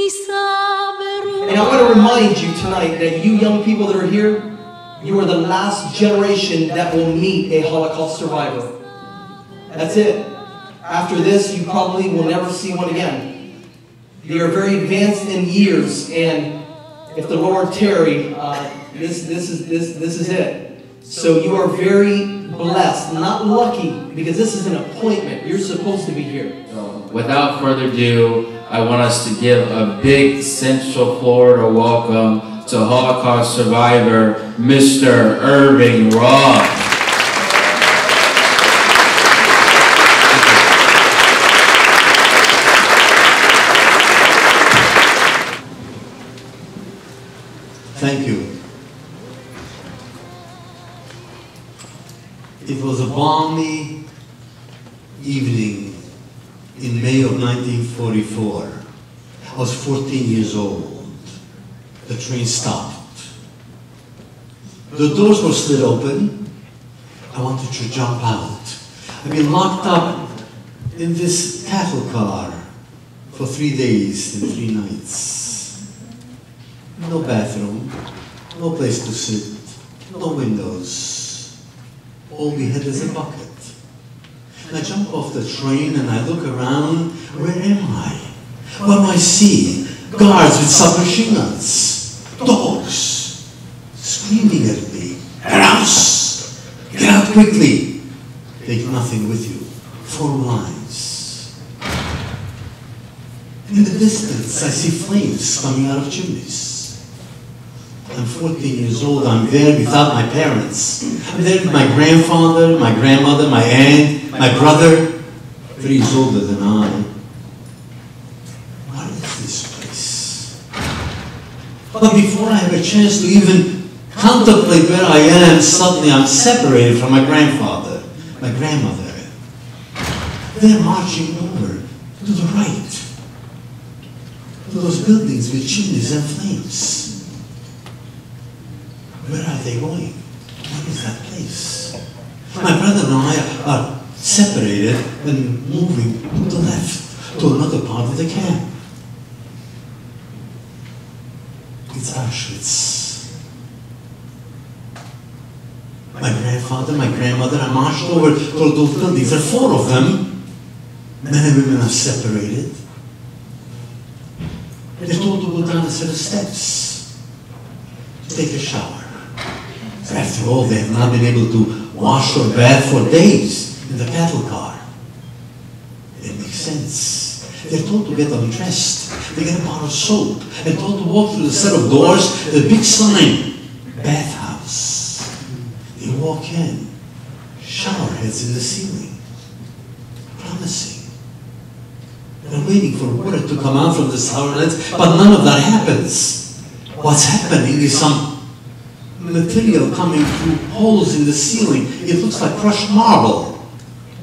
And I want to remind you tonight that you young people that are here, you are the last generation that will meet a Holocaust survivor. That's it. After this, you probably will never see one again. They are very advanced in years, and if the Lord tarry, this is it. So you are very blessed, not lucky, because this is an appointment. You're supposed to be here. Without further ado, I want us to give a big Central Florida welcome to Holocaust survivor, Mr. Irving Roth. Thank you. It was a balmy evening in May of 1944. I was 14 years old. The train stopped. The doors were slid open. I wanted to jump out. I've been locked up in this cattle car for 3 days and 3 nights. No bathroom, no place to sit, no windows. All we had is a bucket. And I jump off the train and I look around. Where am I? What do I see? Guards with submachine guns. Dogs screaming at me. House! Get out quickly! Take nothing with you. 4 lines. In the distance, I see flames coming out of chimneys. I'm 14 years old. I'm there without my parents. I'm there with my grandfather, my grandmother, my aunt, my brother, 3 years older than I. What is this place? But before I have a chance to even contemplate where I am, suddenly I'm separated from my grandfather, my grandmother. They're marching over to the right, to those buildings with chimneys and flames. Where are they going? What is that place? My brother and I are separated and moving to the left, to another part of the camp. It's Auschwitz. My grandfather, my grandmother, I marched over to those buildings. There are 4 of them. Men and women are separated. They're told to go down a set of steps to take a shower. After all, they have not been able to wash or bath for days in the cattle car. It makes sense. They're told to get undressed. They get a bar of soap and told to walk through the set of doors, the big sign, bathhouse. They walk in, shower heads in the ceiling, promising. They're waiting for water to come out from the shower heads, but none of that happens. What's happening is some material coming through holes in the ceiling. It looks like crushed marble,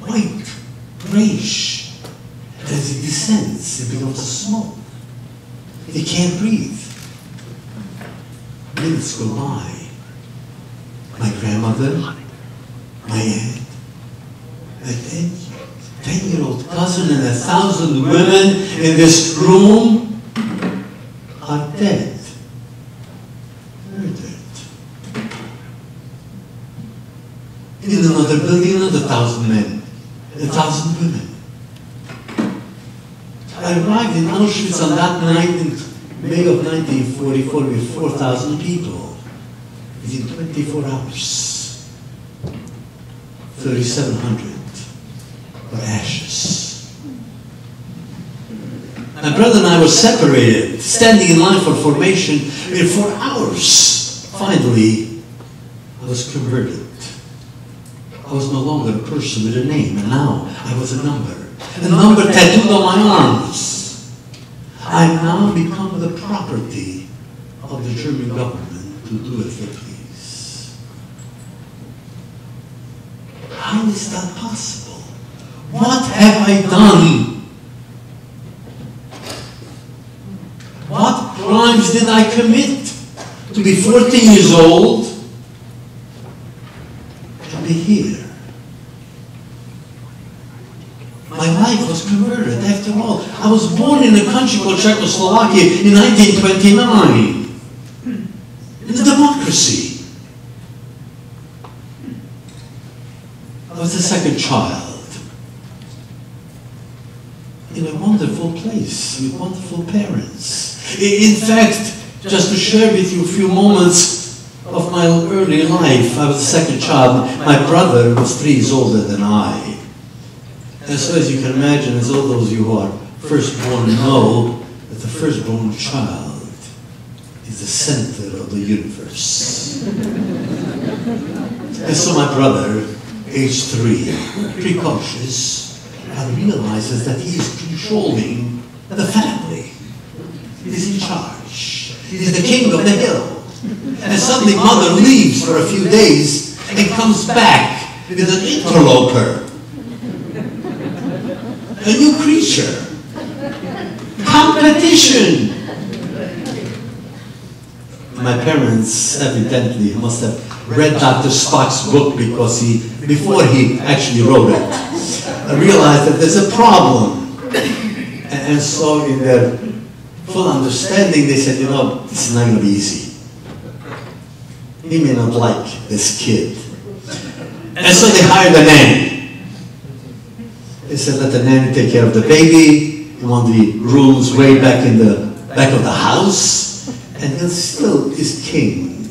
white, grayish. And as it descends, it becomes a smoke. They can't breathe. Minutes go by. My grandmother, my aunt, my 10-year-old cousin, and 1,000 women in this room are dead. In another building, another 1,000 men, 1,000 women. I arrived in Auschwitz on that night in May of 1944 with 4,000 people. Within 24 hours, 3,700 were ashes. My brother and I were separated, standing in line for formation for hours. Finally, I was converted. I was no longer a person with a name, and now I was a number tattooed on my arms. I now become the property of the German government to do as they please. How is that possible? What have I done? What crimes did I commit to be 14 years old? Be here. My life was converted. After all, I I was born in a country called Czechoslovakia in 1929. In a democracy. I was the second child. In a wonderful place with wonderful parents. In fact, just to share with you a few moments of my early life, I was the second child. My brother was 3 years older than I. And so as you can imagine, as all those of you who are firstborn know, that the firstborn child is the center of the universe. And so my brother, age 3, precocious, realizes that he is controlling the family. He's in charge. He's the king of the hill. And suddenly mother leaves for a few days and comes back with an interloper. A new creature. Competition. My parents evidently must have read Dr. Spock's book because before he actually wrote it, realized that there's a problem. And so in their full understanding, they said, you know, this is not going to be easy. He may not like this kid. And so they hired a nanny. They said, let the nanny take care of the baby. You want the rules way back in the back of the house. And he still is king.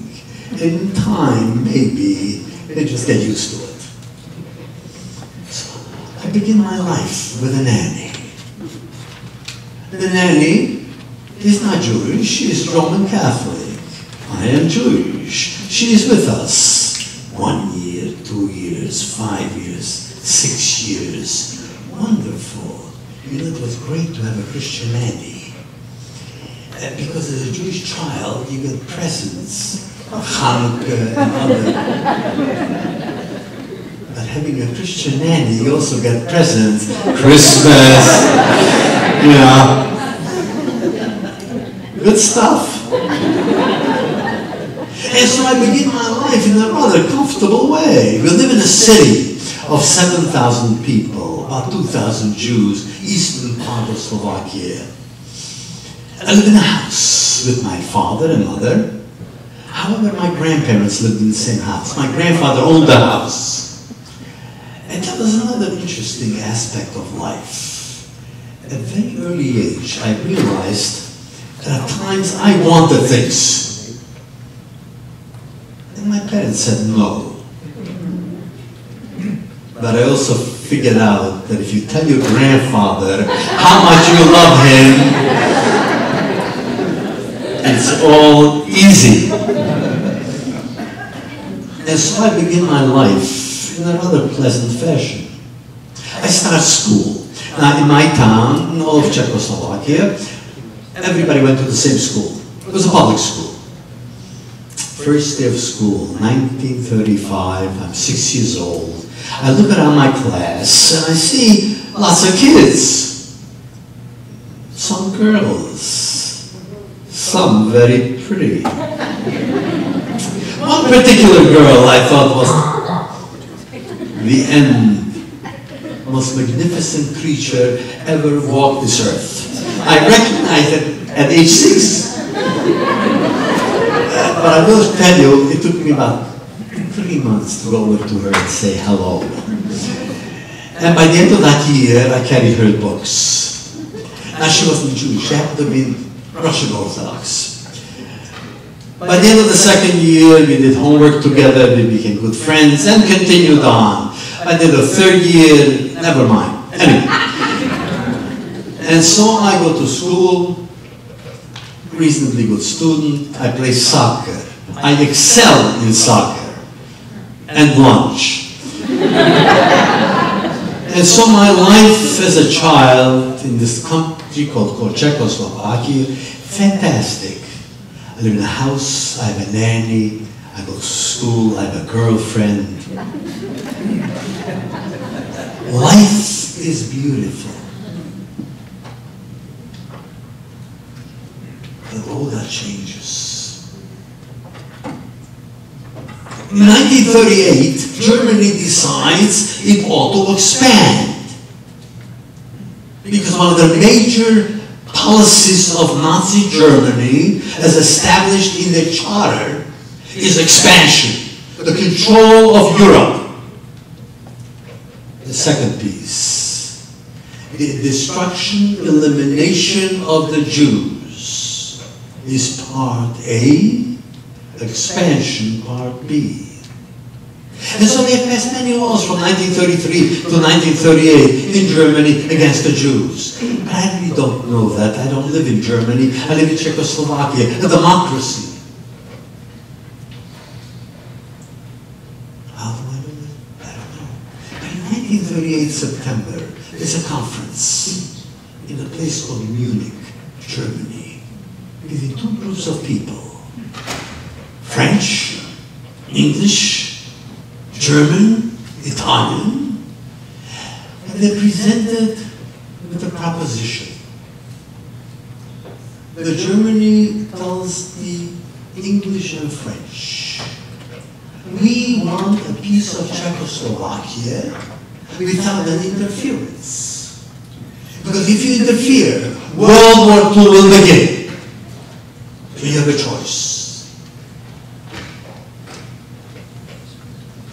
In time, maybe, they just get used to it. So I begin my life with a nanny. The nanny is not Jewish, she is Roman Catholic. I am Jewish. She is with us. 1 year, 2 years, 5 years, 6 years. Wonderful. You know, it was great to have a Christian nanny. Because as a Jewish child, you get presents, Hanukkah and other. But having a Christian nanny, you also get presents, Christmas, you know. Good stuff. And so I begin my life in a rather comfortable way. We live in a city of 7,000 people, about 2,000 Jews, eastern part of Slovakia. I live in a house with my father and mother. However, my grandparents lived in the same house. My grandfather owned the house. And that was another interesting aspect of life. At a very early age, I realized that at times I wanted things. And my parents said no. But I also figured out that if you tell your grandfather how much you love him, it's all easy. And so I begin my life in a rather pleasant fashion. I start school. Now in my town, in all of Czechoslovakia, everybody went to the same school. It was a public school. First day of school, 1935, I'm 6 years old. I look around my class and I see lots of kids. Some girls. Some very pretty. One particular girl I thought was the most magnificent creature ever walked this earth. I recognized it at age 6. But I will tell you, it took me about 3 months to go over to her and say hello. And by the end of that year, I carried her books. Now, she wasn't Jewish. She happened to be Russian Orthodox. By the end of the second year, we did homework together, we became good friends, and continued on. By the end of the third year, never mind. Anyway. And so I go to school, reasonably good student, I play soccer. I excel in soccer. And lunch. And so my life as a child in this country called Czechoslovakia, fantastic. I live in a house, I have a nanny, I go to school, I have a girlfriend. Life is beautiful. But all that changes. In 1938, Germany decides it ought to expand. because one of the major policies of Nazi Germany, as established in the charter, is expansion, the control of Europe. The second piece, the destruction, elimination of the Jews, is part A, expansion part B. And so they passed many laws from 1933 to 1938 in Germany against the Jews. But I really don't know that. I don't live in Germany. I live in Czechoslovakia, a democracy. How do I know that? I don't know. But in 1938 September, there's a conference in a place called Munich, Germany, between two groups of people, French, English, German, Italian, and they presented with a proposition. The Germany tells the English and French, we want a piece of Czechoslovakia without an interference. Because if you interfere, World War II will begin. So you have a choice.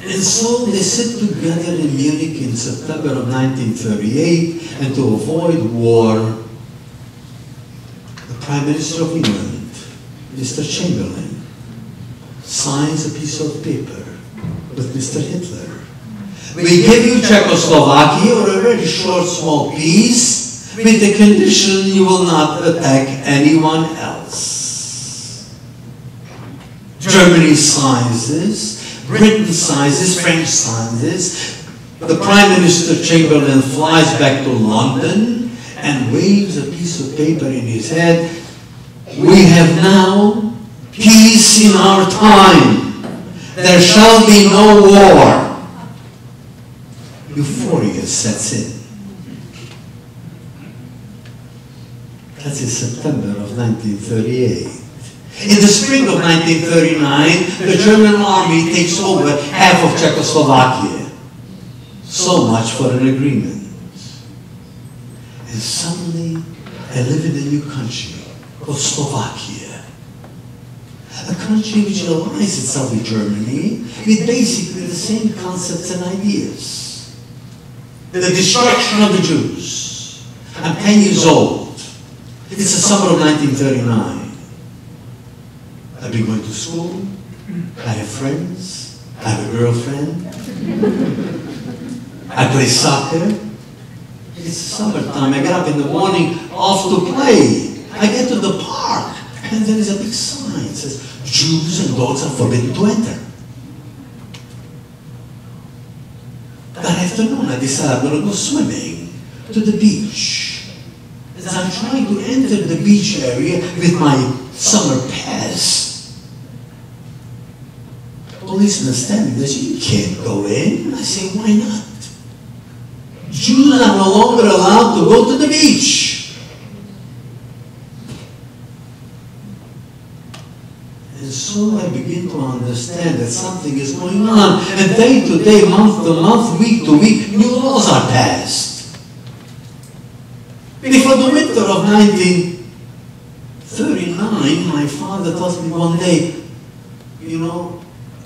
And so they sit together in Munich in September of 1938, and to avoid war, the Prime Minister of England, Mr. Chamberlain, signs a piece of paper with Mr. Hitler. We give you Czechoslovakia, or a very short, small piece, with the condition you will not attack anyone else. Germany signs this. Britain signs this, French signs this. The Prime Minister Chamberlain flies back to London and waves a piece of paper in his head. We have now peace in our time. There shall be no war. Euphoria sets in. That's in September of 1938. In the spring of 1939, the German army takes over half of Czechoslovakia. So much for an agreement. And suddenly, I live in a new country called Slovakia. A country which aligns itself with Germany with basically the same concepts and ideas. The destruction of the Jews. I'm 10 years old. It's the summer of 1939. I've been going to school, I have friends, I have a girlfriend, I play soccer. It's summertime, I get up in the morning off to play. I get to the park, and there is a big sign that says, Jews and dogs are forbidden to enter. That afternoon I decided I'm going to go swimming to the beach. As I'm trying to enter the beach area with my summer pass, policeman standing there says, you can't go in. I say, why not? Jews are no longer allowed to go to the beach. And so I begin to understand that something is going on. And day to day, month to month, week to week, new laws are passed. Before the winter of 1939, my father tells me one day, you know,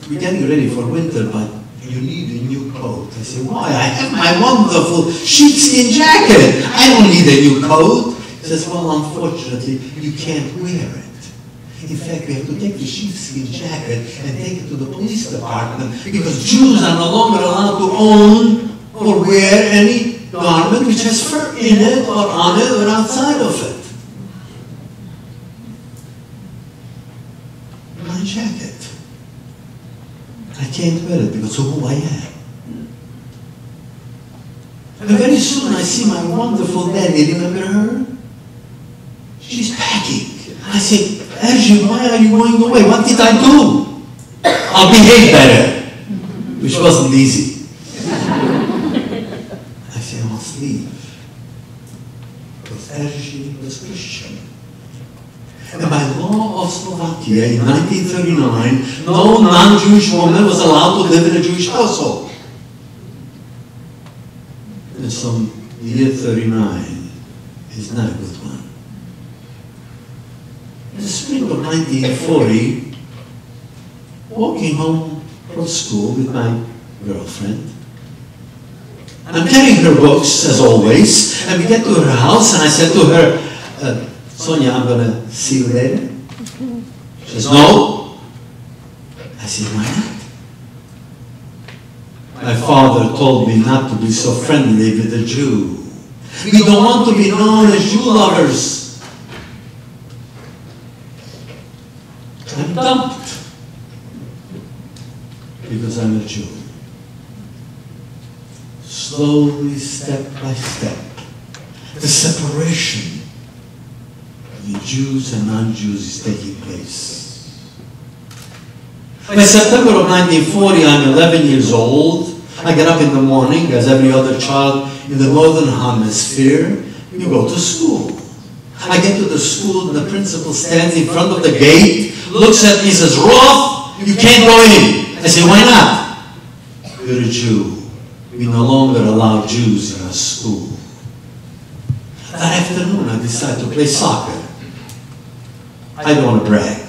we're getting ready for winter, but you need a new coat. I say, why? I have my wonderful sheepskin jacket. I don't need a new coat. He says, well, unfortunately, you can't wear it. In fact, we have to take the sheepskin jacket and take it to the police department because Jews are no longer allowed to own or wear any garment which has fur in it or on it or outside of it. My jacket. I can't wear it because of who I am. And very soon I see my wonderful daddy. Remember her? She's packing. I say, Erjun, why are you going away? What did I do? I'll behave better. Which wasn't easy. I say, I must leave. Because Erjun was Christian. And by law of Slovakia in 1939, no non-Jewish woman was allowed to live in a Jewish household. And so, year 39, is not a good one. In the spring of 1940, walking home from school with my girlfriend, I'm carrying her books, as always, and we get to her house, and I said to her, Sonia, I'm going to see you later. She says, no. I said, why not? My father told me not to be so friendly with a Jew. We don't want to be known as Jew lovers. I'm dumped because I'm a Jew. Slowly, step by step, the separation between Jews and non-Jews is taking place. By September of 1940, I'm 11 years old. I get up in the morning, as every other child in the northern hemisphere. You go to school. I get to the school, and the principal stands in front of the gate, looks at me and says, Roth, you can't go in. I say, why not? You're a Jew. We no longer allow Jews in our school. That afternoon, I decided to play soccer. I don't want to brag.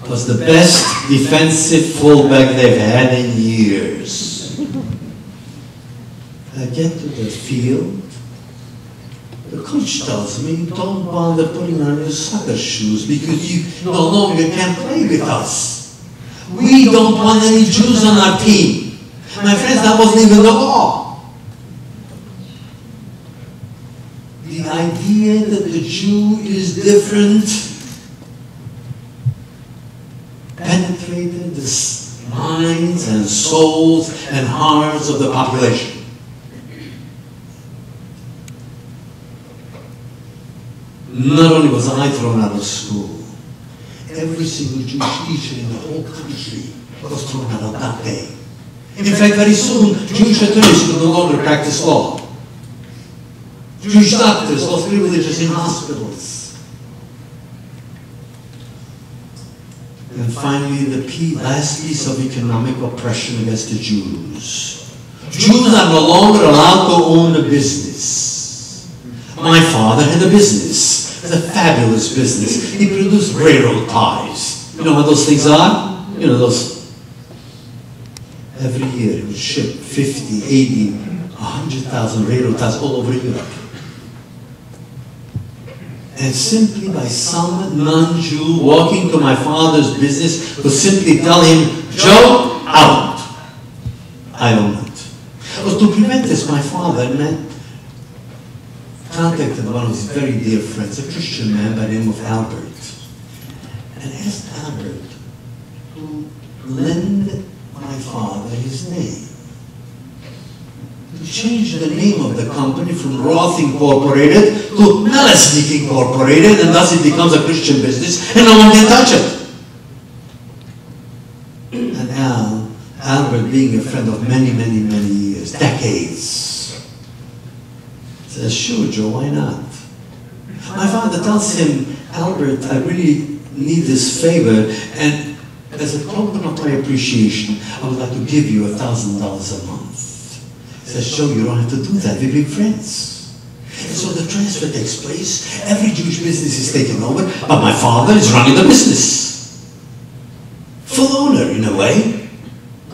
It was the best defensive fullback they've had in years. I get to the field. The coach tells me, don't bother putting on your soccer shoes because you no longer can play with us. We don't want any Jews on our team. My friends, that wasn't even the law. The idea that the Jew is different penetrated the minds and souls and hearts of the population. Not only was I thrown out of school, every single Jewish teacher in the whole country was thrown out on that day. In fact, very soon, Jewish attorneys could no longer practice law. Jewish doctors lost privileges in hospitals. And finally, the last piece of economic oppression against the Jews. Jews are no longer allowed to own a business. My father had a business. It was a fabulous business. He produced railroad ties. You know what those things are? You know, those. Every year it would ship 50, 80, 100,000 railroad ties all over Europe. And simply by some non-Jew walking to my father's business could simply tell him, Joe, out. I own it. But to prevent this, my father contacted one of his very dear friends, a Christian man by the name of Albert, and asked Albert to lend my father his name. To change the name of the company from Roth Incorporated to Melesnik Incorporated, and thus it becomes a Christian business, and no one can touch it. And Albert, being a friend of many, many, many years, decades, says, sure, Joe, why not? My father tells him, Albert, I really need this favor, and as a token of my appreciation, I would like to give you $1,000 a month. He says, Joe, you don't have to do that. We're big friends. And so the transfer takes place. Every Jewish business is taken over, but my father is running the business. Full owner, in a way.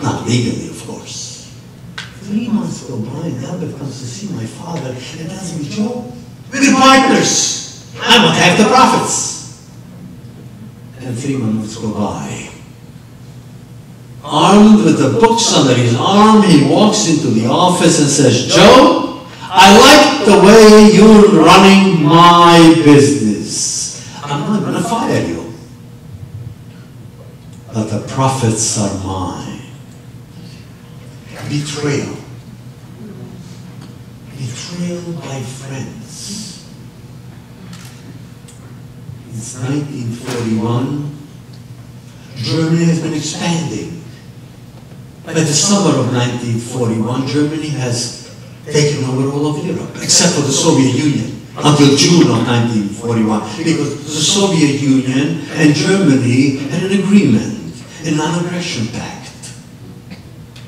Not legally, of course. 3 months go by, and Albert comes to see my father and tells me, Joe, we're partners. I want half the profits. And 3 months go by. Armed with the books under his arm, he walks into the office and says, Joe, I like the way you're running my business. I'm not going to fire you. But the profits are mine. Betrayal. Betrayal by friends. It's 1941. Germany has been expanding. By the summer of 1941, Germany has taken over all of Europe, except for the Soviet Union, until June of 1941, because the Soviet Union and Germany had an agreement, a non-aggression pact,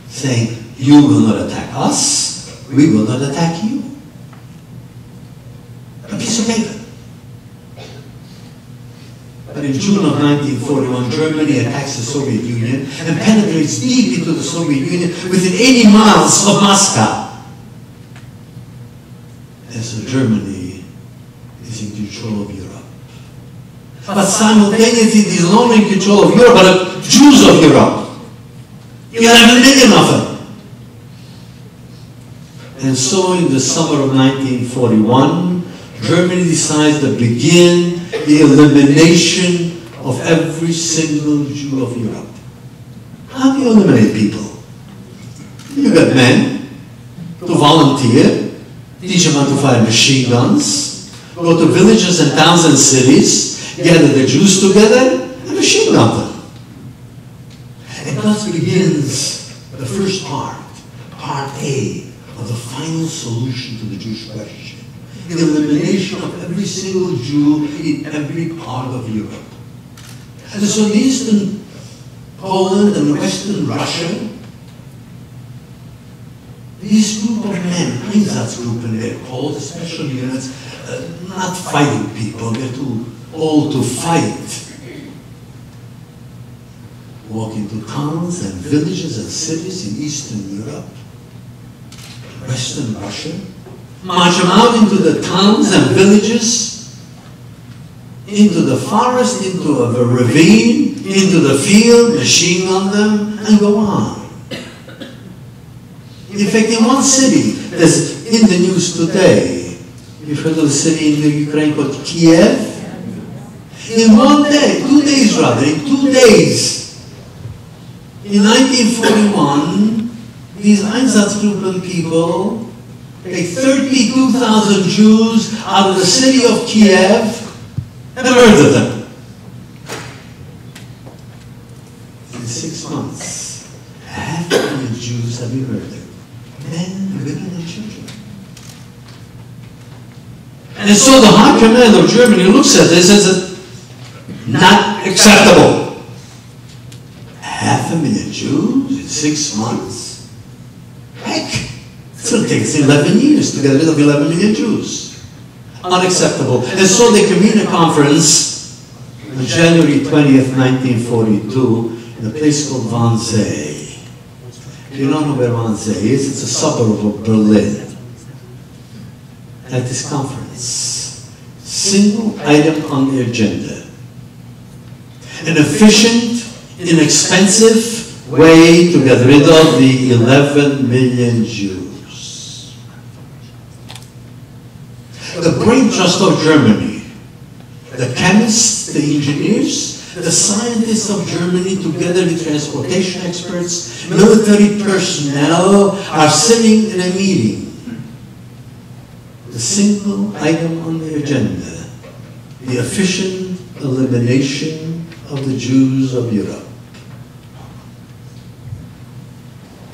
saying, you will not attack us, we will not attack you. A piece piece of paper. But in June of 1941, Germany attacks the Soviet Union and penetrates deep into the Soviet Union within 80 miles of Moscow. And so Germany is in control of Europe. But simultaneously, it is not only in control of Europe, but of Jews of Europe. 11 million of them. And so in the summer of 1941, Germany decides to begin the elimination of every single Jew of Europe. How do you eliminate people? You get men to volunteer, teach them how to fire machine guns, go to villages and towns and cities, gather the Jews together, and machine gun them. And thus begins the first part, part A, of the final solution to the Jewish question. The elimination of every single Jew in every part of Europe. And so in Eastern Poland and Western Russia, these group of men, Einsatzgruppen they're called, special units, not fighting people, they're too old to fight, walk into towns and villages and cities in Eastern Europe, Western Russia, march them out into the towns and villages, into the forest, into a ravine, into the field, machine gun them, and go on. In fact, in one city that's in the news today, you've heard of the city in the Ukraine called Kiev? In 1 day, 2 days rather, in 2 days, in 1941, these Einsatzgruppen people take 32,000 Jews out of the city of Kiev and murder them. In 6 months, 500,000 Jews have been murdered. Men, women, and children. And so the High Command of Germany looks at this and says, not acceptable. 500,000 Jews in 6 months? Heck, it's going to take us 11 years to get rid of 11 million Jews. Unacceptable. And so they convene a conference on January 20th, 1942, in a place called Wannsee. If you don't know where Wannsee is, it's a suburb of Berlin. At this conference, single item on the agenda, an efficient, inexpensive way to get rid of the 11 million Jews. The brain trust of Germany, the chemists, the engineers, the scientists of Germany, together with transportation experts, military personnel, are sitting in a meeting. The single item on the agenda, the efficient elimination of the Jews of Europe.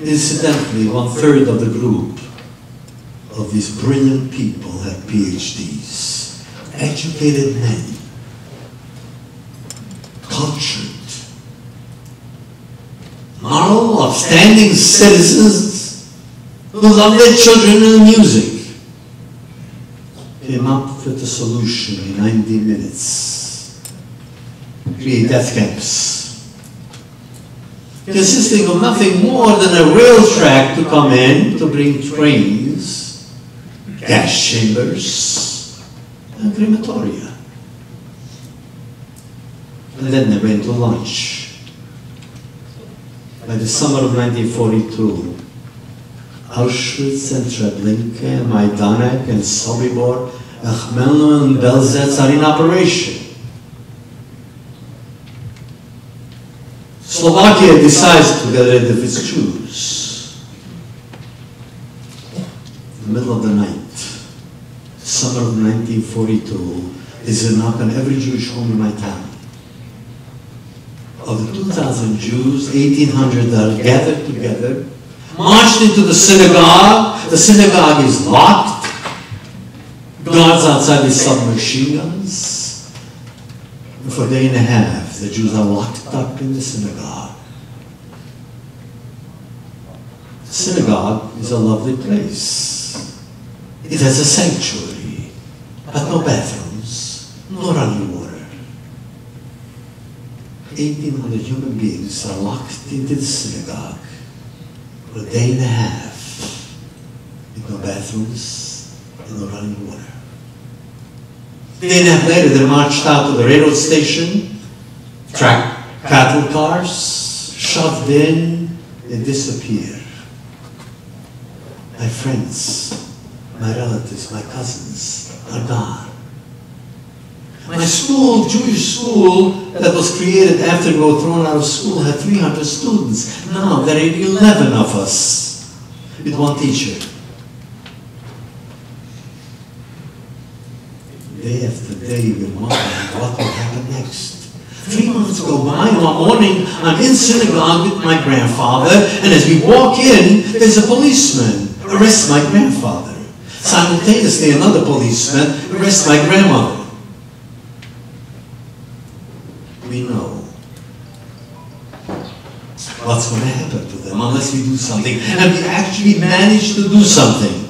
Incidentally, 1/3 of the group of these brilliant people have PhDs, educated men, cultured, moral, upstanding citizens who love their children and music. Came up with a solution in 90 minutes. Create death camps, consisting of nothing more than a rail track to come in to bring trains, gas chambers, and crematoria. And then they went to lunch. By the summer of 1942, Auschwitz and Treblinka and Majdanek and Sobibor and Khmelno and Belzec are in operation. Slovakia decides to get rid of its Jews. In the middle of the night, summer of 1942, is a knock on every Jewish home in my town. Of the 2,000 Jews, 1,800 are gathered together, marched into the synagogue. The synagogue is locked. Guards outside with submachine guns. And for a day and a half, the Jews are locked up in the synagogue. The synagogue is a lovely place. It has a sanctuary. but no bathrooms, no running water. 1,800 human beings are locked into the synagogue for a day and a half with no bathrooms and no running water. A day and a half later, they marched out to the railroad station, tracked cattle cars, shoved in, and disappeared. My friends, my relatives, my cousins are gone. My school, Jewish school, that was created after we were thrown out of school, had 300 students. Now there are 11 of us with one teacher. Day after day, we're wondering what will happen next. 3 months go by, and one morning, I'm in synagogue with my grandfather, and as we walk in, there's a policeman arrests my grandfather. Simultaneously, another policeman arrests my grandmother. We know what's going to happen to them unless we do something. And we actually managed to do something.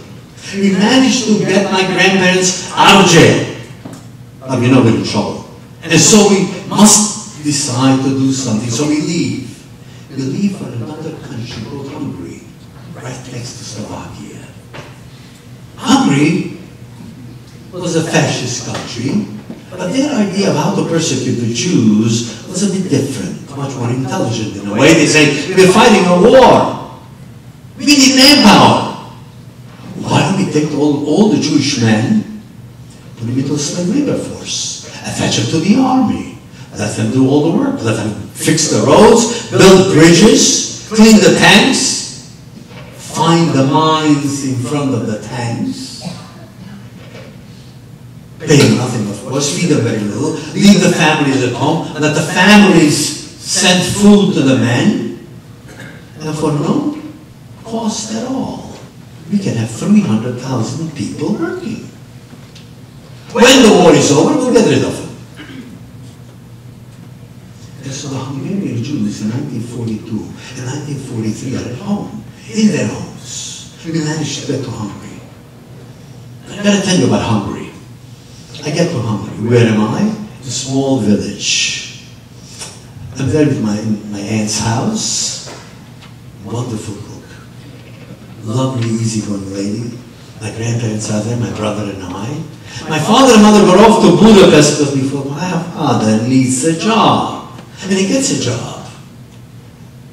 We managed to get my grandparents out of jail. But we know we're in trouble. And so we must decide to do something. So we leave. We leave for another country called Hungary, right next to Slovakia. Hungary was a fascist country. But their idea of how to persecute the Jews was a bit different, much more intelligent in a way. They say, we're fighting a war. We need manpower. Why don't we take all the Jewish men, put them into a slave labor force, attach them to the army, let them do all the work, let them fix the roads, build bridges, clean the tanks, find the mines in front of the tanks, pay them nothing, of course, feed them very little, leave the families at home, and let the families send food to the men, and for no cost at all, we can have 300,000 people working. When the war is over, we'll get rid of them. And so the Hungarian Jews in 1942 and 1943 are at home, in their homes. We managed to get to Hungary. I've got to tell you about Hungary. I get to Hungary. Where am I? A small village. I'm there with my aunt's house. Wonderful cook. Lovely, easygoing lady. My grandparents are there, my brother and I. My father and mother were off to Budapest because we thought, my father needs a job. And he gets a job.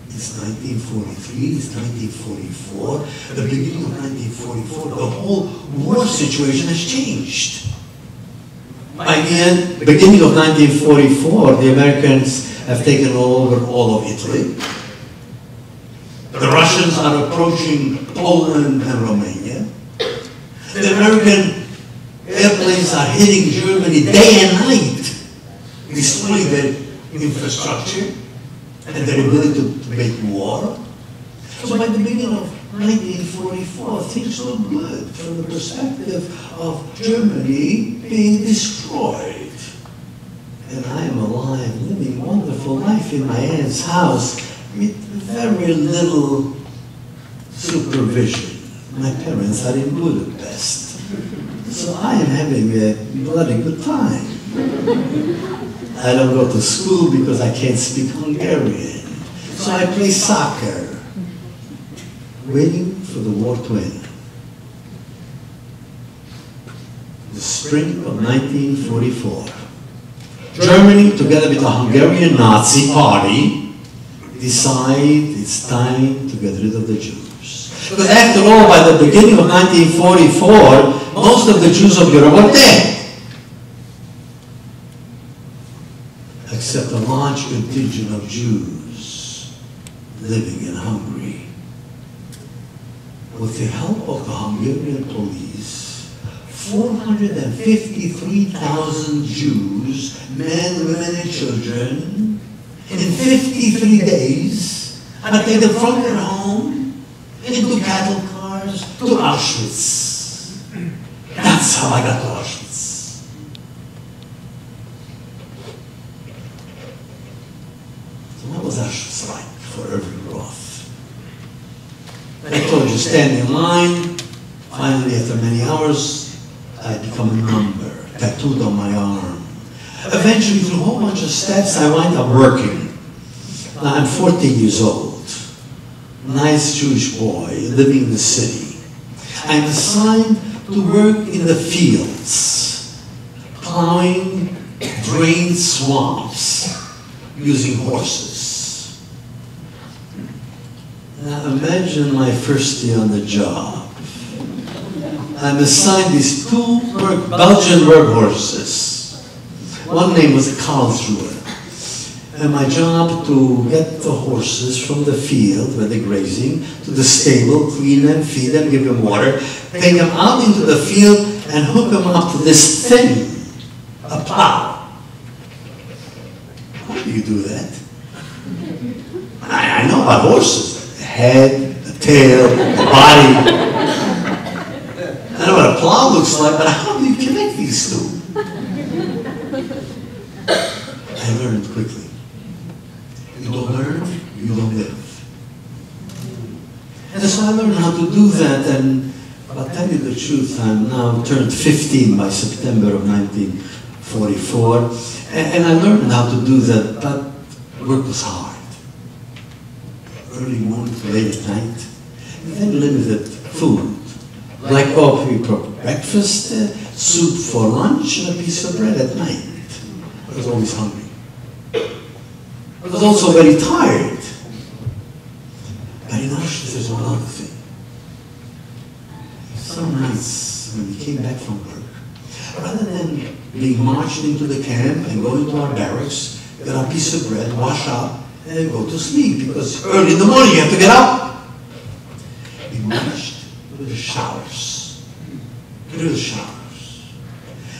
It's 1943, it's 1944. At the beginning of 1944, the whole war situation has changed. By the beginning of 1944, the Americans have taken over all of Italy. The Russians are approaching Poland and Romania. The American airplanes are hitting Germany day and night, destroying their infrastructure and their ability to make war. So by the beginning of 1944, things look good from the perspective of Germany being destroyed. And I am alive, living a wonderful life in my aunt's house with very little supervision. My parents are in Budapest, so I am having a bloody good time. I don't go to school because I can't speak Hungarian, so I play soccer, waiting for the war to end. The spring of 1944, Germany, together with the Hungarian Nazi Party, decide it's time to get rid of the Jews. Because after all, by the beginning of 1944, most of the Jews of Europe were dead. Except a large contingent of Jews living in Hungary. With the help of the Hungarian police, 453,000 Jews, men, women, and children, in 53 days, are taken from their home into cattle cars to Auschwitz. That's how I got to Auschwitz. So what was Auschwitz like for Irving Roth? I told you, stand in line. Finally, after many hours, I become a number. tattooed on my arm. Eventually, through a whole bunch of steps, I wind up working. Now, I'm 14 years old. Nice Jewish boy living in the city. I'm assigned to work in the fields, plowing drained swamps using horses. Now imagine my first day on the job. I'm assigned these two Belgian work horses. One name was Karlsruhe. And my job to get the horses from the field where they're grazing to the stable, clean them, feed them, give them water, take them out into the field and hook them up to this thing, a plow. How do you do that? I know about horses. The head, the tail, the body. I know what a plow looks like, but how do you connect these two? I learned quickly. You don't learn, you don't live. And so I learned how to do that, and I'll tell you the truth, I'm now turned 15 by September of 1944, and I learned how to do that, but work was hard. Early morning to late at night, and then limited food. Black coffee for breakfast, soup for lunch, and a piece of bread at night. I was always hungry. I was also very tired. But in Auschwitz, there's one other thing. Some nights, when we came back from work, rather than being marched into the camp and go into our barracks, get a piece of bread, wash up, and go to sleep, because early in the morning you have to get up. We marched to the showers. To the showers.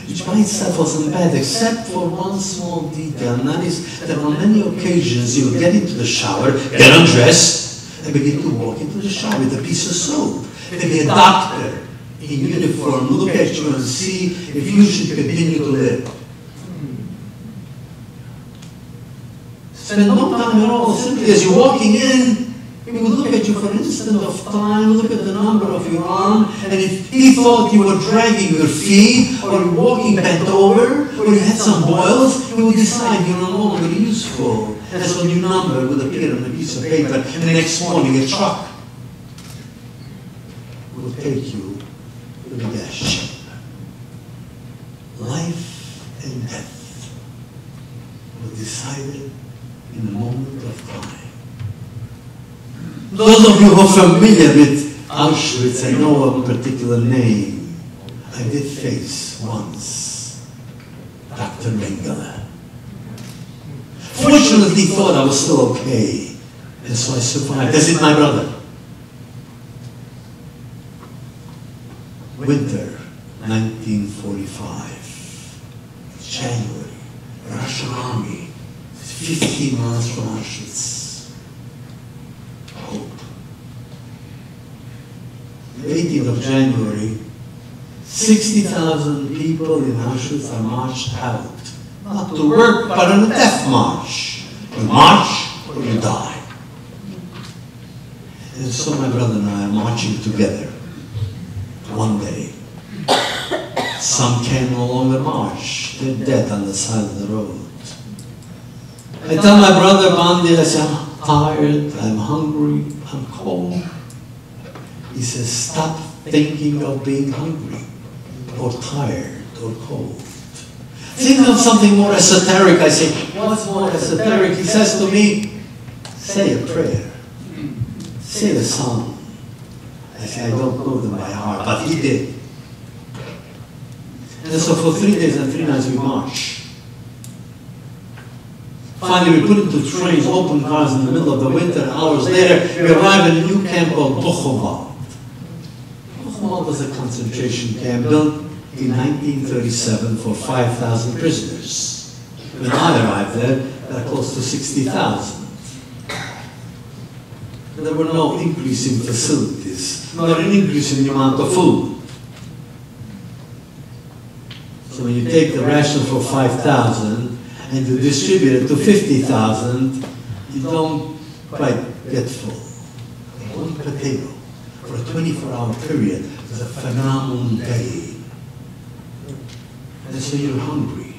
Which by itself wasn't bad, except for one small detail, and that is that on many occasions you would get into the shower, get undressed, and begin to walk into the shower with a piece of soap. Maybe a doctor in uniform look at you and see if you should continue to live. Spend no time at all, simply as you're walking in, he would look at you for an instant of time, look at the number of your arm, and if he thought you were dragging your feet, or you're walking bent over, or you had some boils, he would decide you're no longer useful. And so a new number would appear on a piece of paper, and the next morning a truck would take you to the gas chamber. Life and death were decided in a moment of time. Those of you who are familiar with Auschwitz and know a particular name, I did face once Dr. Mengele. Fortunately, he thought I was still okay, and so I survived. As did my brother. Winter 1945, January, Russian army, 15 miles from Auschwitz. Hope. The 18th of January, 60,000 people in Auschwitz are marched out. Not to work, but on a death march. You march or you die. And so my brother and I are marching together. One day, some can no longer march. They're dead on the side of the road. I tell my brother Bandi, I say, I'm tired, I'm hungry, I'm cold. He says, stop thinking of being hungry, or tired, or cold. Think of something more esoteric. I say, what's more esoteric? He says to me, say a prayer, say a song. I say, I don't know them by heart, but he did. And so for 3 days and 3 nights we marched. Finally, we put into trains, open cars in the middle of the winter. Hours later, we arrived at a new camp called Buchenwald. Buchenwald was a concentration camp built in 1937 for 5,000 prisoners. When I arrived there, there were close to 60,000. There were no increase in facilities, not an increase in the amount of food. So when you take the ration for 5,000, and to distribute it to 50,000, you don't quite get full. One potato for a 24-hour period was a phenomenal day. And so you're hungry.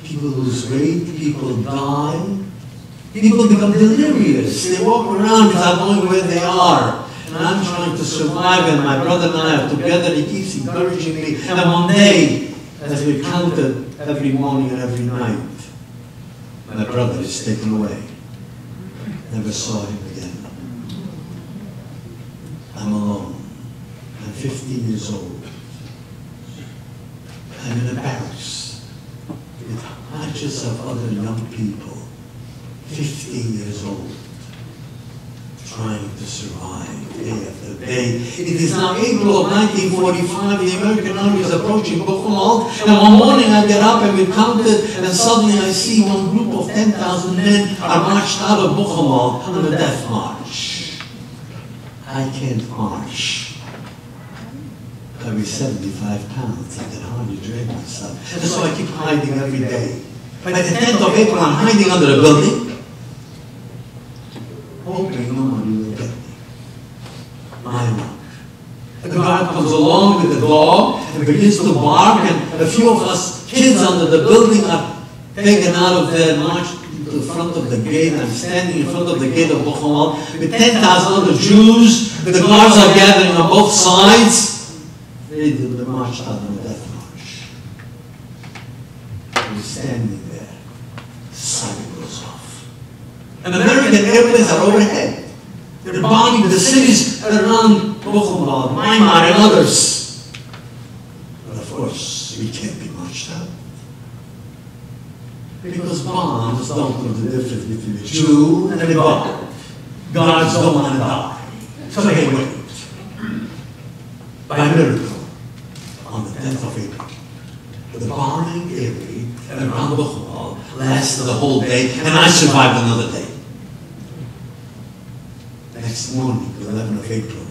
People lose weight, people die, people become delirious. They walk around without knowing where they are. And I'm trying to survive, and my brother and I are together. He keeps encouraging me. And one day, as we counted every morning and every night, my brother is taken away. Never saw him again. I'm alone. I'm 15 years old. I'm in a barracks with hundreds of other young people, 15 years old, trying to survive day after day. It is now April of 1945. The American army is approaching Buchenwald, and one morning I get up and we counted, and suddenly I see one group of 10,000 men are marched out of Buchenwald on the death march. I can't march. I weigh 75 pounds. I can hardly drag myself. And so I keep hiding every day. By the 10th of April, I'm hiding under a building, hoping nobody will get me. My luck. A guard comes along with a dog and begins to bark, and a few of us kids under the building are taken out of there, marched to the front of the gate. I'm standing in front of the gate of Buchenwald with 10,000 other Jews. The guards are gathering on both sides. They do the march out on the death march. We're standing there. The siren goes off. And American airplanes are overhead. They're bombing the cities around Buchenwald, Weimar, and others. But of course, we can't be marched out. Because bombs don't know the difference between a Jew and a bomb. Guards don't want to die. So they wait. By miracle, on the 10th of April, the bombing air raid around Buchenwald lasted the whole day, and I survived another day. Next morning, the 11th of April,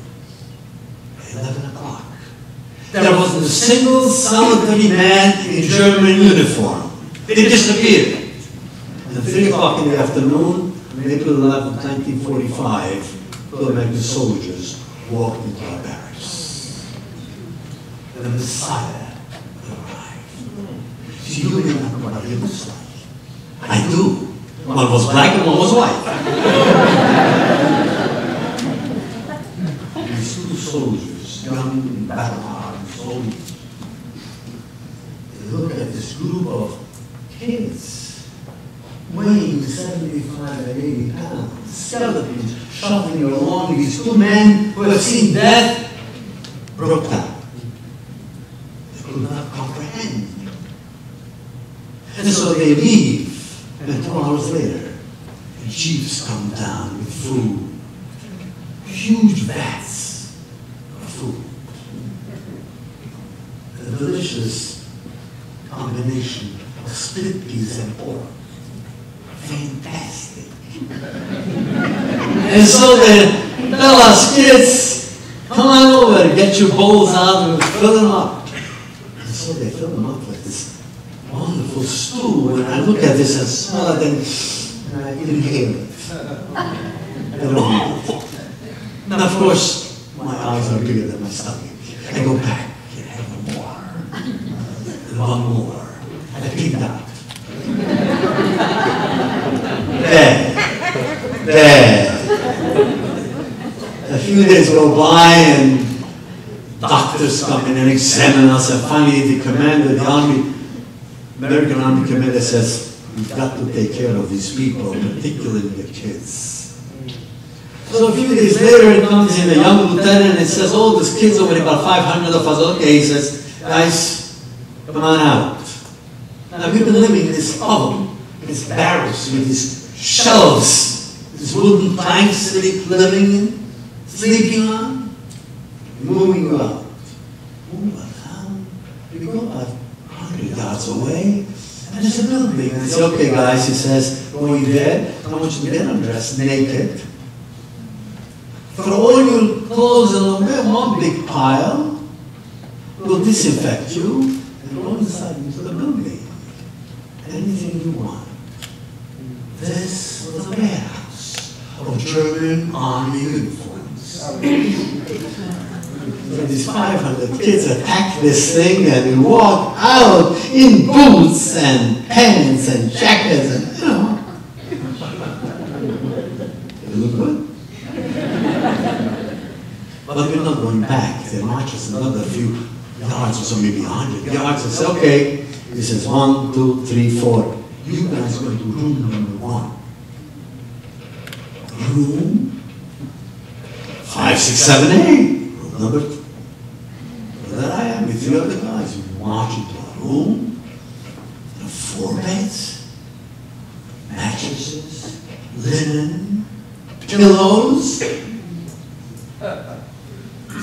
at 11 o'clock, there wasn't a single solitary man in German uniform. They disappeared. And at 3 o'clock in the afternoon, on April 11, 1945, 2 American soldiers walked into our barracks. The Messiah arrived. So you really know what he looks like. I do. One was black and one was white. These 2 soldiers, young battle-hardened soldiers, they look at this group of kids weighing 75 and 80 pounds, skeletons shuffling along. These 2 men who have seen death broke down. Could not comprehend. And so they leave, and 2 hours later, the jeeps come down with food, huge vats of food. A delicious combination of split peas and pork. Fantastic. And so they tell us, kids, come on over, get your bowls out and fill them up. So they fill them up with this wonderful stew, and I look at this and smell it, and I inhale it. I don't eat it. Now, of course, my eyes are bigger than my stomach. I go back and have one more, and one more. I picked out. There. A few days go by, and doctors come in and examine us, and finally the commander, the army, American Army commander says, we've got to take care of these people, particularly the kids. So a few days later, it comes in a young lieutenant and says, oh, these kids over there, about 500 of us. Okay, he says, guys, come on out. Now we've been living in this oven, this barracks with these shelves, these wooden planks that we're living in, sleeping on. Moving you out. Move about town. We go about 100 yards away, and there's a building. And I say, okay, guys, he says, go in there. I want you to get undressed naked. Throw all your clothes in one big pile. We'll disinfect you and go inside into the building. Anything you want. This was a warehouse of German army uniforms. So these 500 kids attack this thing and we walk out in boots and pants and jackets and, you know. It look good? But we're not going back. They march us another few yards or so, maybe 100 yards, and say, okay, this is 1, 2, 3, 4. You guys go to room number 1. Room 5, 6, 7, 8. Room number 2. There I am with 3 other guys. We march into a room. There are 4 beds, mattresses, linen, pillows.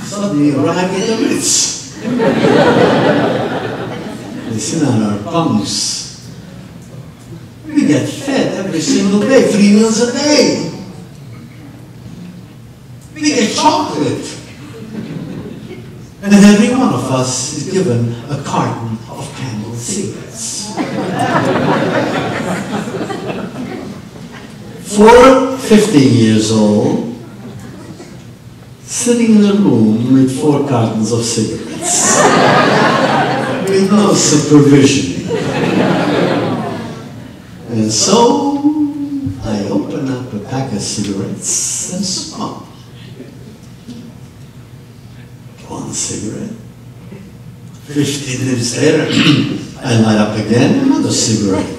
Suddenly arrive at the Ritz. They sit on our bunks. We get fed every single day, 3 meals a day. We get chocolate. And every one of us is given a carton of Camel cigarettes. 4 15 years old, sitting in a room with 4 cartons of cigarettes. With no supervision. And so, I open up a pack of cigarettes and smoke. 1 cigarette. 15 minutes later, I light up again, another cigarette.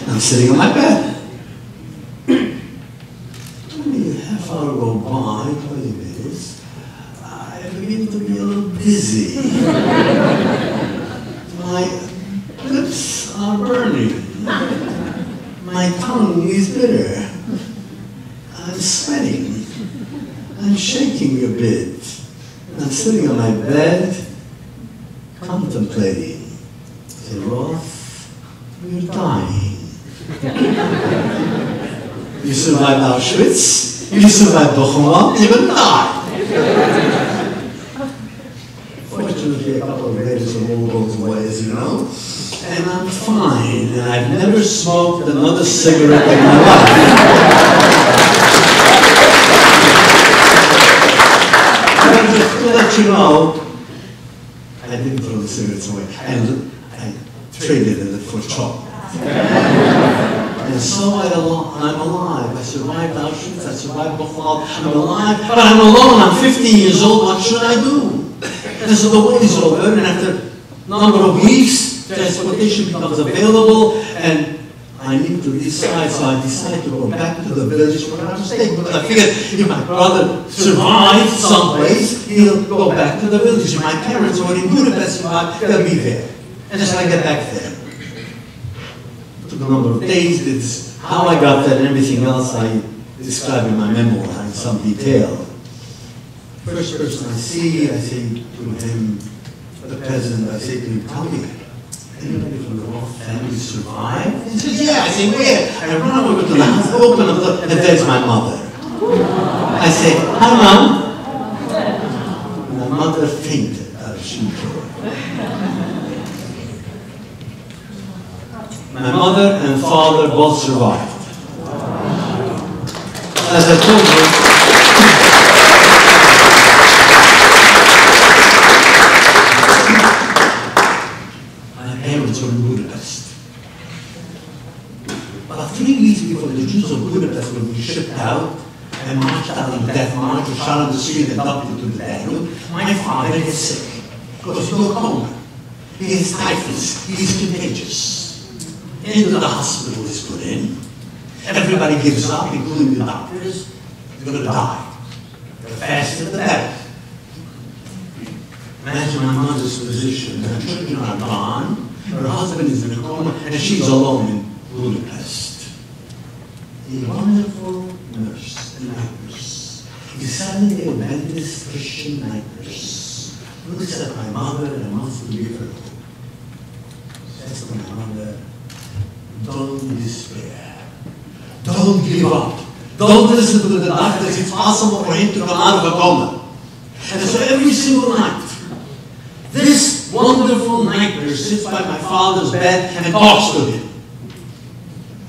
I'm sitting on my bed. Maybe a half hour go by, 20 minutes. I begin to be a little dizzy. My lips are burning. My tongue is bitter. I'm sweating. I'm shaking a bit. I'm sitting on my bed, contemplating. I say, Roth, you're dying. You survived Auschwitz, you survived Buchenwald, you're gonna die. Fortunately, a couple of days of all goes away, as you know, and I'm fine, and I've never smoked another cigarette in my life. Just to let you know, I didn't throw the cigarettes away. I traded it for chocolate. And so I'm alive. I survived Auschwitz, I survived Buchenwald. I'm alive, but I'm alone. I'm 15 years old. What should I do? And so the war is over, and after a number of weeks, transportation becomes available, and I need to decide, so I decide to go back to the village where I was staying. Because I figured if my brother survived someplace, he'll go back to the village. If my parents were in Budapest survived, they'll be there. And just I get back there. It took a number of days. It's how I got there and everything else I describe in my memoir in some detail. First person I say to him, the peasant, I say to him, tell me, anybody from the Roth family survived? He says, yeah. I say, where? I run over to the house, I open up the door, and there's my mother. I say, hi, Mom. And my mother fainted out of sheer joy. My mother and father both survived. As I told you, in Budapest. About 3 weeks before the Jews of Budapest will be shipped out and marched out on the death march or shot on the street and dumped into the Danube, my father is sick. Goes to a coma. He has typhus. He's contagious. Into the hospital is put in. Everybody gives up, including the doctors. He's going to die. The faster the better. Imagine my mother's position. Her children are gone. Her husband is in a coma, and she's alone in Budapest. A wonderful nurse, a night nurse, a Seventh-day Adventist Christian night nurse, looks at my mother and wants to give her hope. Says to my mother, don't despair. Don't give up. Don't listen to the doctors. It's possible for him to come out of a coma. And so every single night, this wonderful night nurse sits by my father's bed and talks to him.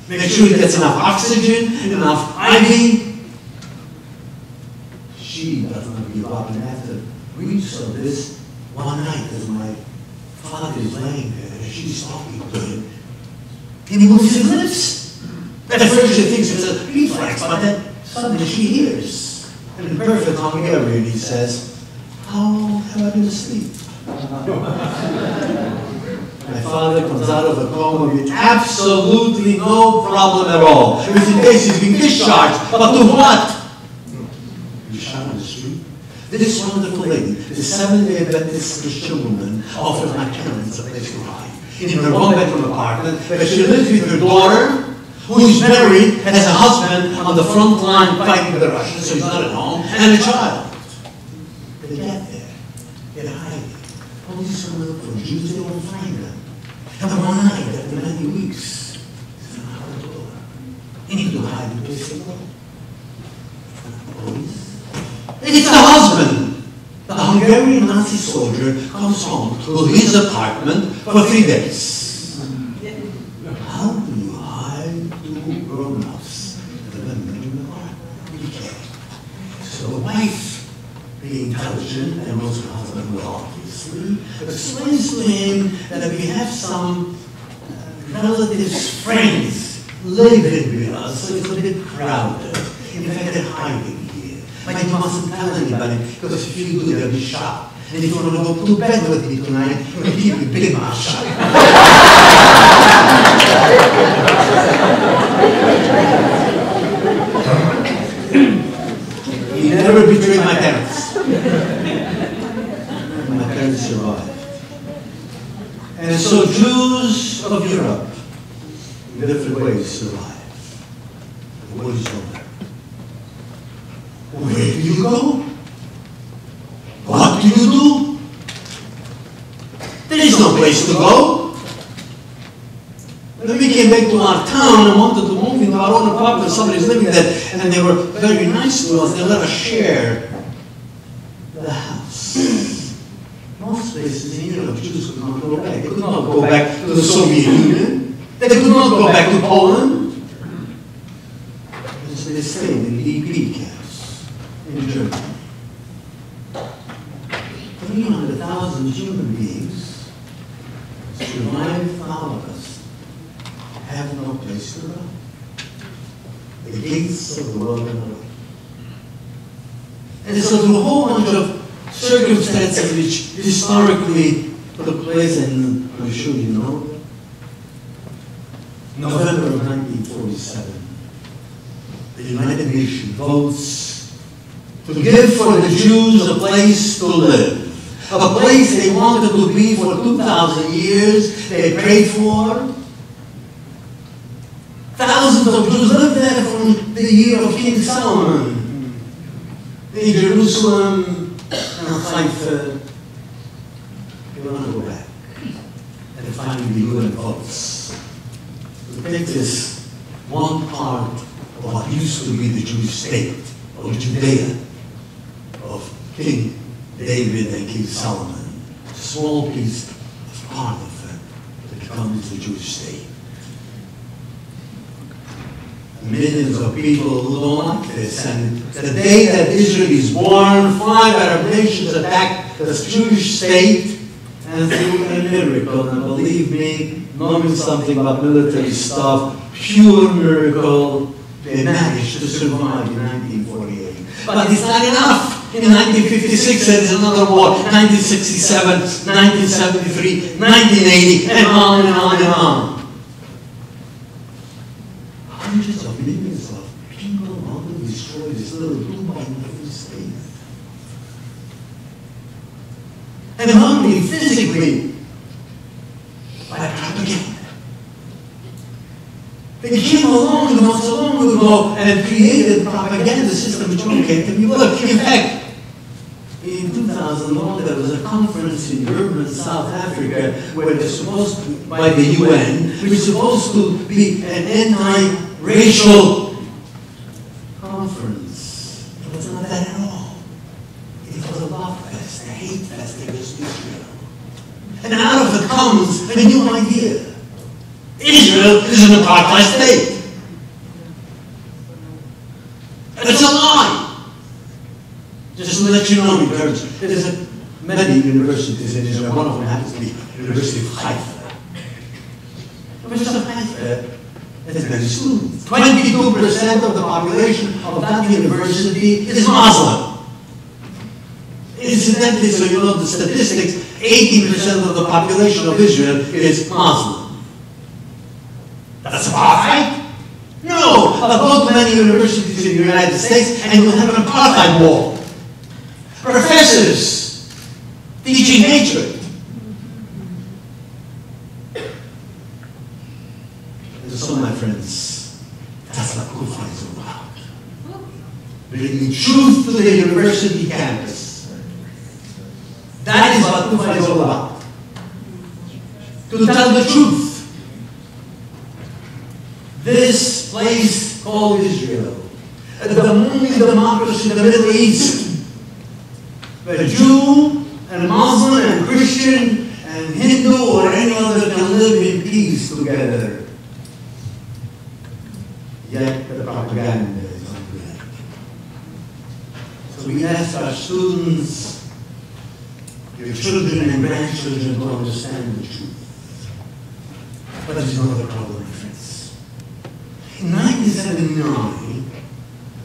Make sure he gets enough oxygen, enough IV. She does not give up, and after reads of this one night as my father is laying there and she's talking to him. And he moves his lips. At first she thinks it's a reflex, but then suddenly she hears. And in perfect Hungarian he says, "How have I been asleep?" My father comes out of a coma with absolutely no problem at all. Within days he's been discharged. But to what? You shot on the street. This wonderful lady, the Seventh-day Adventist Christian woman, offered my parents a place to hide. In her one-bedroom apartment, where she lives with her daughter, who is married, has a husband on the front line fighting the Russians, so he's not at home, and a child. They get there. They're hiding. Police come look for Jews, they won't find them. And one night, after many weeks, they found out the door. Into the hiding place they go. Police. It's the husband! The Hungarian Nazi soldier comes home to his apartment for 3 days. How do you hide 2 grown-ups in a bedroom apartment? You can't. So the wife, being intelligent, and also the husband will obviously, explains to him that we have some relatives, friends living with us, so it's a bit crowded. In fact, they're hiding here. But you mustn't tell anybody, because if you do, they'll be shot. And if you want to go to bed with me tonight, you're going to keep your big mouth shut. He never betrayed my parents. My parents survived. And so Jews of Europe, in different ways, survive. What is wrong? Where do you go? What do you do? There is no place to go. When we came back to our town and wanted to move into our own apartment, somebody's living there, and they were very nice to us. They let us share the house. Most places in Europe, Jews could not go back. They could not go back to the Soviet Union. They could not go back to Poland. And so they stayed in DP camps in Germany. 300,000 human beings survived the Holocaust, have no place to go. The gates of the world are open. And so through a whole bunch of circumstances which historically took place, and I'm sure you know, November of 1947, the United Nations votes to give for the Jews a place to live. A place they wanted to be for 2,000 years, they prayed for. Thousands of Jews lived there from the year of King Solomon. In Jerusalem, and Haifa, they want to go back. And finally the UN votes to take this one part of what used to be the Jewish state, of Judea, of King David and King Solomon, a small piece of part of it that becomes the Jewish state. Millions of people who don't like this, and the day that Israel is born, 5 Arab nations attacked the Jewish state, and through a miracle, and believe me, knowing something about military stuff, pure miracle, they managed to survive in 1948. But it's not enough. In 1956, there is another war, 1967, 1973, 1980, and on and on and on. Hundreds of millions of people want to destroy this little 2-by-9 state. And not only physically, by propaganda. They came along not so long ago and created a propaganda system which all came to be look. In fact, in 2001, there was a conference in Durban, South Africa, where they're supposed to, by the UN, which was supposed to be an anti-racial conference. It was not that at all. It was a love fest, a hate fest against Israel. And out of it comes a new idea. Israel is an apartheid state. It's a lie. Just to let you know, in terms, there's many universities in Israel. One of them happens to be the University of Haifa. The University of Haifa has many students. 22% of the population of that university is Muslim. Incidentally, so you know the statistics, 80% of the population of Israel is Muslim. That's apartheid? No! Go to many universities in the United States and you'll have an apartheid wall. Professors teaching hatred. And so, my friends, that's what CUFI is all about. Bringing truth to the university campus. That is what CUFI is all about. To tell the truth. This place called Israel, the only democracy in the Middle East, where Jew and Muslim and Christian and Hindu or any other can live in peace together. Yet the propaganda is ungreat. So we ask our students, your children and grandchildren to understand the truth. But there's another problem, my friends. In 1979,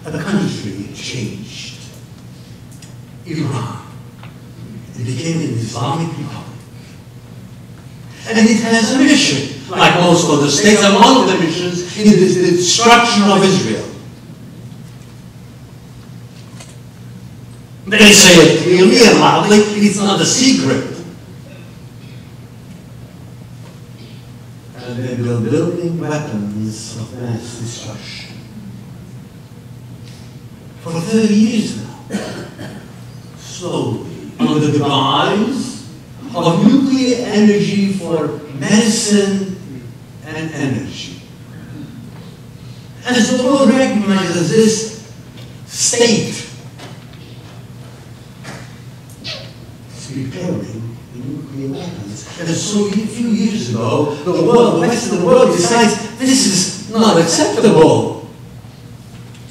the country changed. Iran. It became an Islamic republic. And it has a mission, like most other states, and one of the missions is the destruction of Israel. They say it clearly and loudly, it's not a secret. And they were building weapons of mass destruction. For 30 years now. Slowly, under the guise of nuclear energy for medicine and energy. And as the world recognizes this state is preparing nuclear weapons. And so a few years ago, the Western world decides this is not acceptable.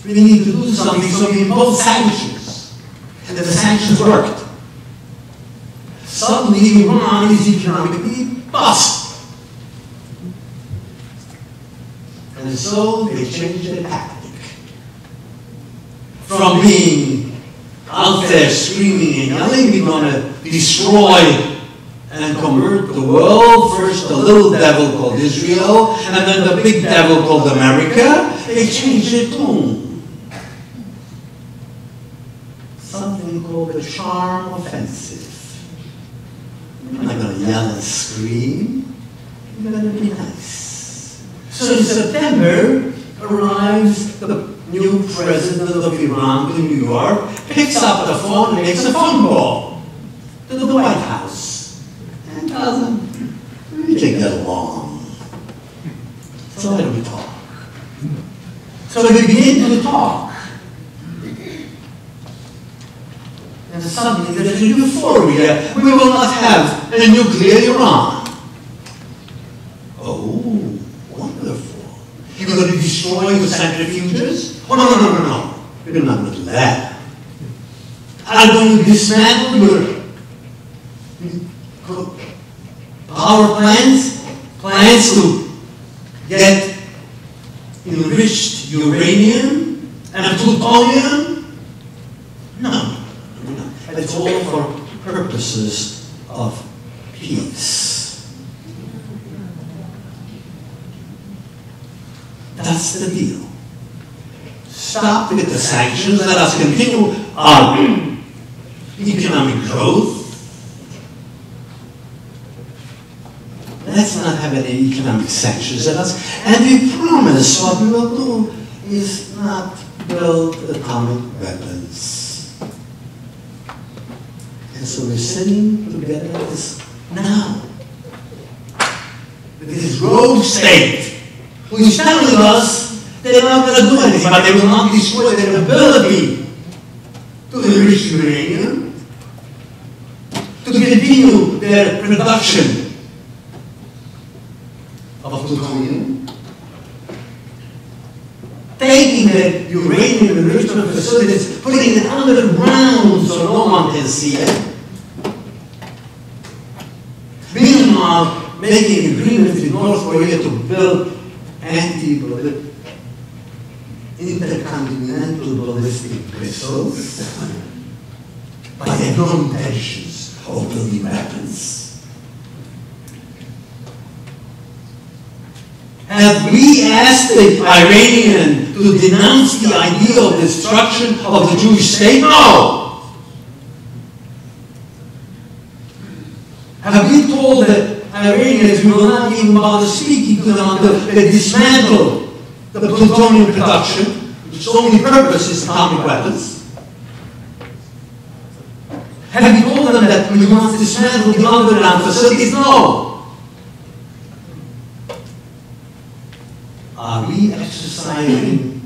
We need to do something, so we impose sanctions. And the sanctions worked. Suddenly, Iran is economically bust. And so they changed their tactic. From being out there screaming and yelling, we're going to destroy and convert the world. First the little devil called Israel, and then the big devil called America. They changed their tune. Something called the charm offensive. You're not going to yell and scream. You're going to be nice. So in September arrives the new president of Iran to New York, picks up the phone and makes a phone call to the White House. And tells them, we can get along. So why don't we talk? So they begin to talk. And suddenly there's a euphoria. We will not have a nuclear Iran. Oh, wonderful. You're going to destroy the centrifuges? Oh, no. We're not going to do that. I'm going to dismantle your power plants to get enriched uranium and plutonium? No. It's all for purposes of peace. That's the deal. Stop with the sanctions. Let us continue our economic growth. Let's not have any economic sanctions at us. And we promise what we will do is not build atomic weapons. And so we're sitting together at this now. With this rogue state, who is telling us they're not going to do anything, but they will not destroy their ability to enrich uranium, to continue their production of plutonium, take taking the uranium enrichment facilities, putting it underground so no one can see it. Meanwhile, making agreements with North Korea to build intercontinental ballistic missiles by their no intentions of building weapons. Have we asked the Iranian to denounce the idea of destruction of the Jewish state? No! Have we told the Iranians we will not even bother speaking to them until they dismantle the plutonium production, which only purpose is atomic weapons? Have we told them that we must dismantle the underground facilities? No! Are we exercising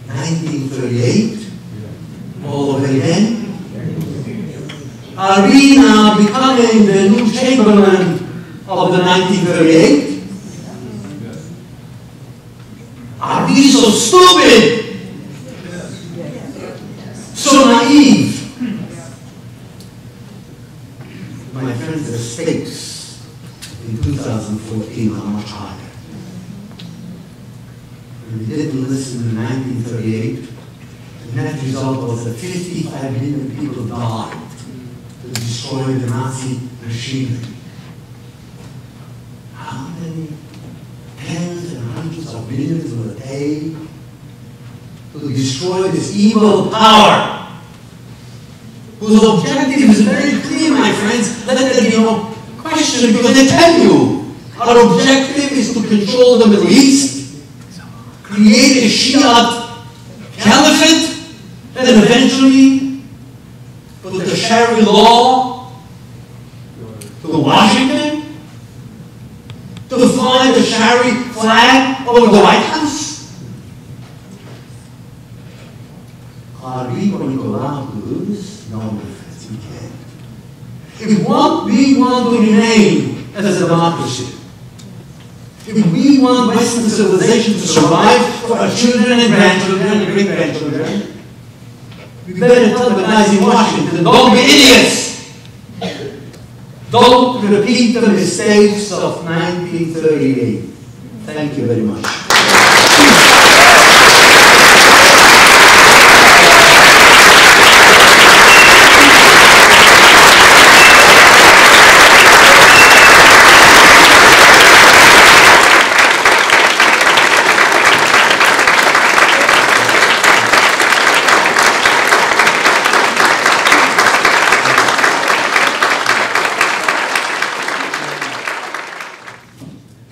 1938 all over again? Are we now becoming the new Chamberlain of the 1938? Are we so stupid? So naive? My friends, the stakes in 2014 are much higher. When we didn't listen in 1938, the net result was that 55 million people died to destroy the Nazi machinery. How many tens and hundreds of millions will it take to destroy this evil power, whose objective is very clear, my friends? Let there be no question, because they tell you our objective is to control the Middle East, create a Shiite caliphate, and eventually put the Sharia law to Washington, to fly the Sharia flag over the White House? Are we going to allow to do this? No, my friends, we can't. If we want to remain as a democracy, if we want Western civilization to survive for our children and grandchildren and great-grandchildren, we better tell the guys in Washington, don't be idiots! Don't repeat the mistakes of 1938. Thank you very much.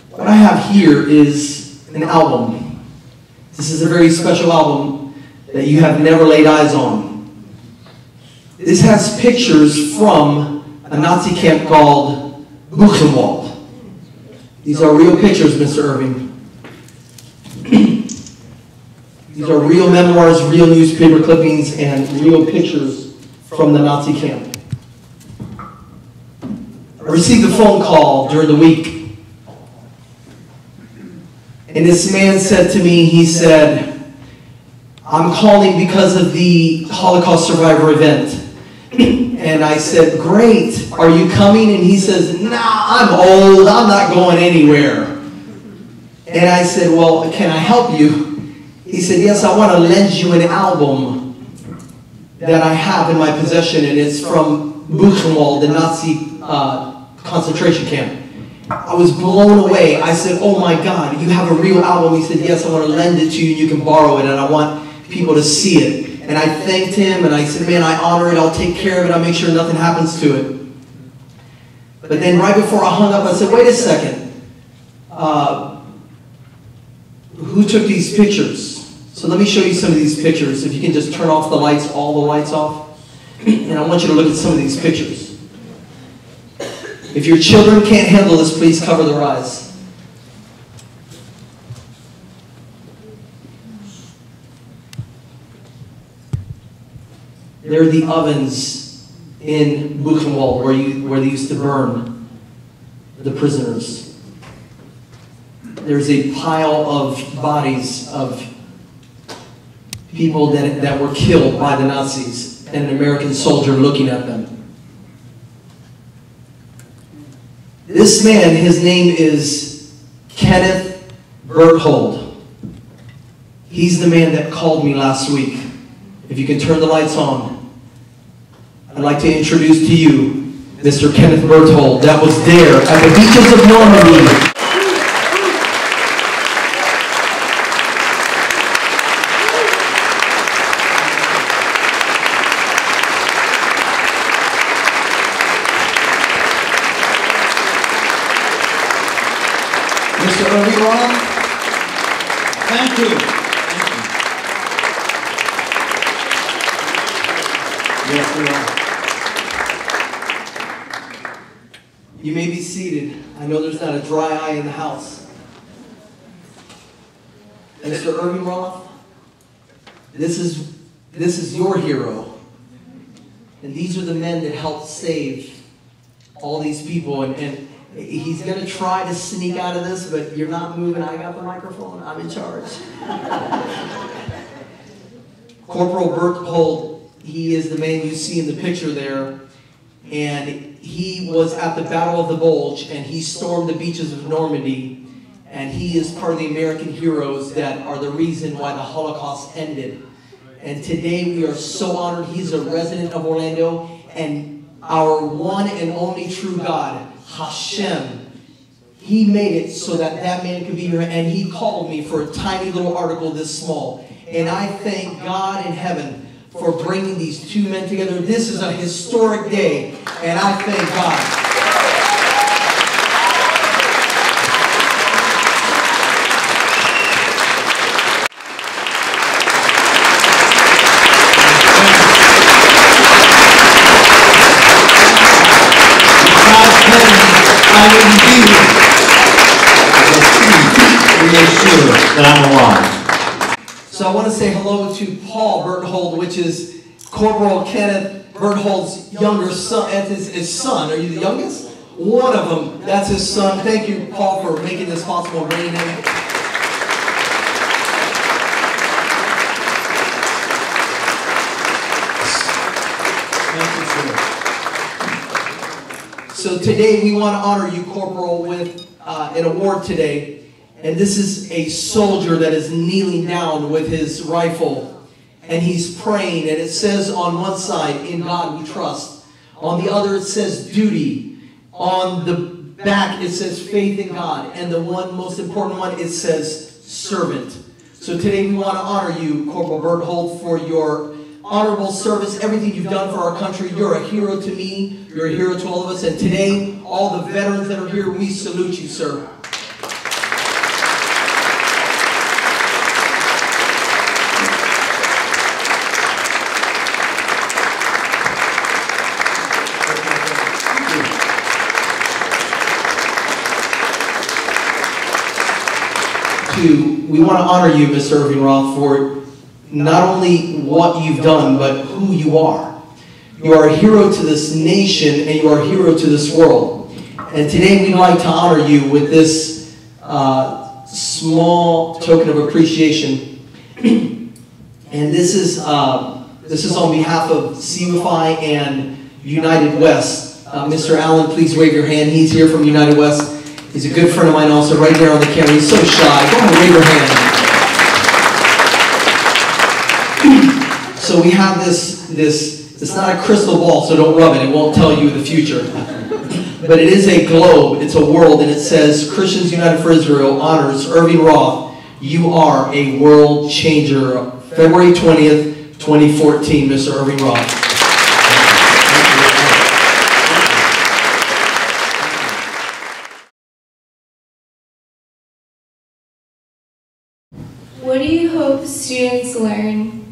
What I have here is an album. This is a very special album that you have never laid eyes on. This has pictures from a Nazi camp called Buchenwald. These are real pictures, Mr. Irving. These are real memoirs, real newspaper clippings, and real pictures from the Nazi camp. I received a phone call during the week. And this man said to me, he said, I'm calling because of the Holocaust survivor event. And I said, great, are you coming? And he says, nah, I'm old, I'm not going anywhere. And I said, well, can I help you? He said, yes, I want to lend you an album that I have in my possession, and it's from Buchenwald, the Nazi concentration camp. I was blown away. I said, oh my God, you have a real album? He said, yes, I want to lend it to you and you can borrow it, and I want people to see it. And I thanked him and I said, man, I honor it, I'll take care of it, I'll make sure nothing happens to it. But then right before I hung up, I said, wait a second. Who took these pictures? So let me show you some of these pictures. If you can just turn off the lights, all the lights off. And I want you to look at some of these pictures. If your children can't handle this, please cover their eyes. They're the ovens in Buchenwald where they used to burn the prisoners. There's a pile of bodies of people that were killed by the Nazis, and an American soldier looking at them. This man, his name is Kenneth Berthold. He's the man that called me last week. If you can turn the lights on, I'd like to introduce to you Mr. Kenneth Berthold that was there at the beaches of Normandy. Mr. Irving Roth. Thank you. Yes, we are. You may be seated. I know there's not a dry eye in the house. Mr. Irving Roth, this is your hero. And these are the men that helped save all these people. And he's going to try to sneak out of this, but you're not moving. I got the microphone. I'm in charge. Corporal Berthold, he is the man you see in the picture there. And he was at the Battle of the Bulge, and he stormed the beaches of Normandy. And he is part of the American heroes that are the reason why the Holocaust ended. And today we are so honored. He's a resident of Orlando, and our one and only true God, Hashem, He made it so that that man could be here. And he called me for a tiny little article this small. And I thank God in heaven for bringing these two men together. This is a historic day, and I thank God. I wouldn't be here. But make sure that I'm alive. So I want to say hello to Paul Berthold, which is Corporal Kenneth Berthold's younger son. That's his son. Are you the youngest? One of them. That's his son. Thank you, Paul, for making this possible and bringing him. So today we want to honor you, Corporal, with an award today. And this is a soldier that is kneeling down with his rifle. And he's praying. And it says on one side, in God we trust. On the other it says duty. On the back it says faith in God. And the one most important one, it says servant. So today we want to honor you, Corporal Berthold, for your honorable service, everything you've done for our country. You're a hero to me. You're a hero to all of us. And today, all the veterans that are here, we salute you, sir. We want to honor you, Mr. Irving Roth, for not only what you've done, but who you are. You are a hero to this nation, and you are a hero to this world. And today we'd like to honor you with this small token of appreciation. And this is on behalf of CUFI and United West. Mr. Allen, please wave your hand. He's here from United West. He's a good friend of mine also, right there on the camera. He's so shy. Go ahead and wave your hand. So we have this, it's not a crystal ball, so don't rub it. It won't tell you the future. But it is a globe. It's a world, and it says, Christians United for Israel honors Irving Roth. You are a world changer. February 20th, 2014, Mr. Irving Roth. What do you hope students learn?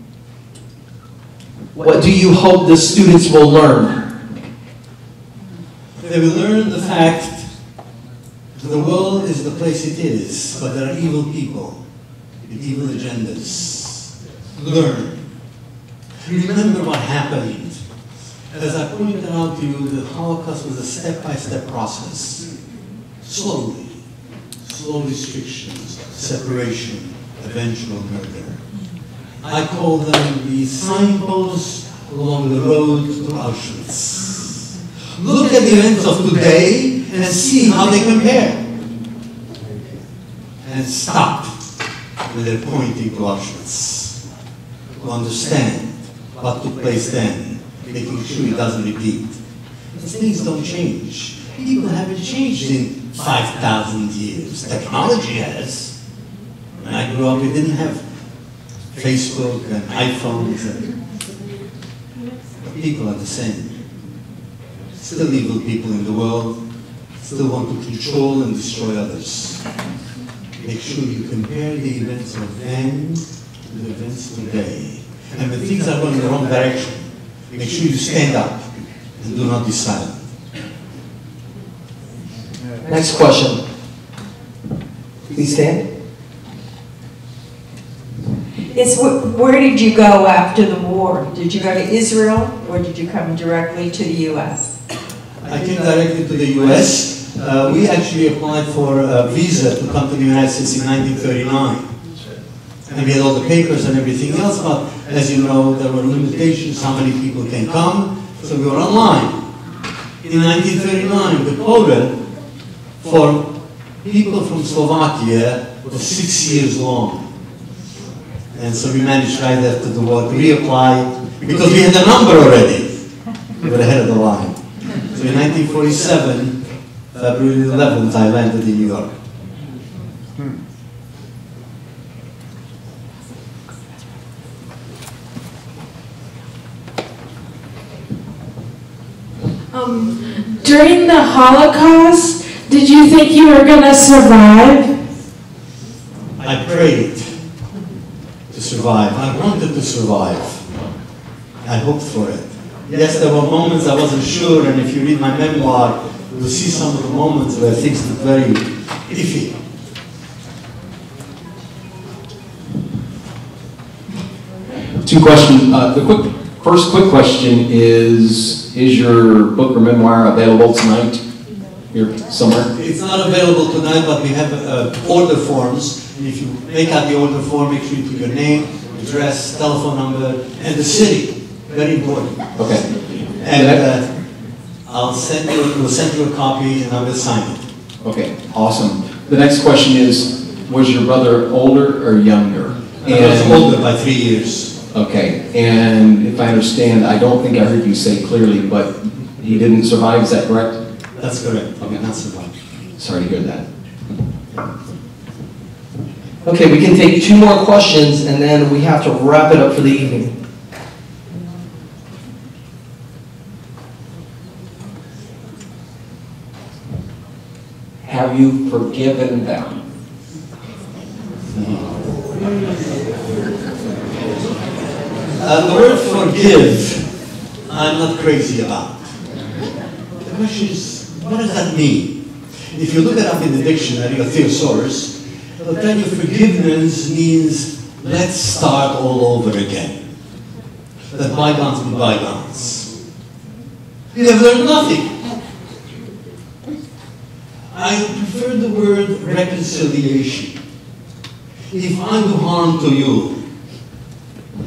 What do you hope the students will learn? They will learn the fact that the world is the place it is, but there are evil people with evil agendas. Learn. Remember what happened. As I pointed out to you, the Holocaust was a step-by-step process. Slowly. Slow restrictions, separation, eventual murder. I call them the signposts along the road to Auschwitz. Look at the events of today and see how they compare. And stop when they're pointing to Auschwitz. To understand what took place then, making sure it doesn't repeat. Because things don't change. People haven't changed in 5,000 years. Technology has. When I grew up, we didn't have Facebook and iPhones. But people are the same. Still evil people in the world, still want to control and destroy others. Make sure you compare the events of then to the events today. And when things are going in the wrong direction, make sure you stand up and do not be silent. Next question. Please stand. Where did you go after the war? Did you go to Israel or did you come directly to the U.S.? I came directly to the U.S. We actually applied for a visa to come to the United States in 1939. And we had all the papers and everything else, but as you know, there were limitations how many people can come, so we were online. In 1939, the quota for people from Slovakia was 6 years long. And so we managed right after the war to reapply, because we had a number already. We were ahead of the line. So in 1947, February 11th, I landed in New York. During the Holocaust, did you think you were going to survive? I prayed to survive. I wanted to survive. I hoped for it. Yes, there were moments I wasn't sure, and if you read my memoir, you'll see some of the moments where things look very iffy. Two questions. The first quick question is your book or memoir available tonight here somewhere? It's not available tonight, but we have order forms. And if you make out the order form, make sure you put your name, address, telephone number, and the city. Very important. Okay. And we'll send you a copy, and I will sign it. Okay, awesome. The next question is, was your brother older or younger? He was older by 3 years. Okay, and if I understand, I don't think I heard you say clearly, but he didn't survive, is that correct? That's correct. He did not survive. Sorry to hear that. Okay, we can take 2 more questions and then we have to wrap it up for the evening. Have you forgiven them? The word forgive, I'm not crazy about. The question is, what does that mean? If you look it up in the dictionary, a thesaurus, it'll tell you forgiveness means let's start all over again. Let bygones be bygones. We have learned nothing. I prefer the word reconciliation. If I do harm to you,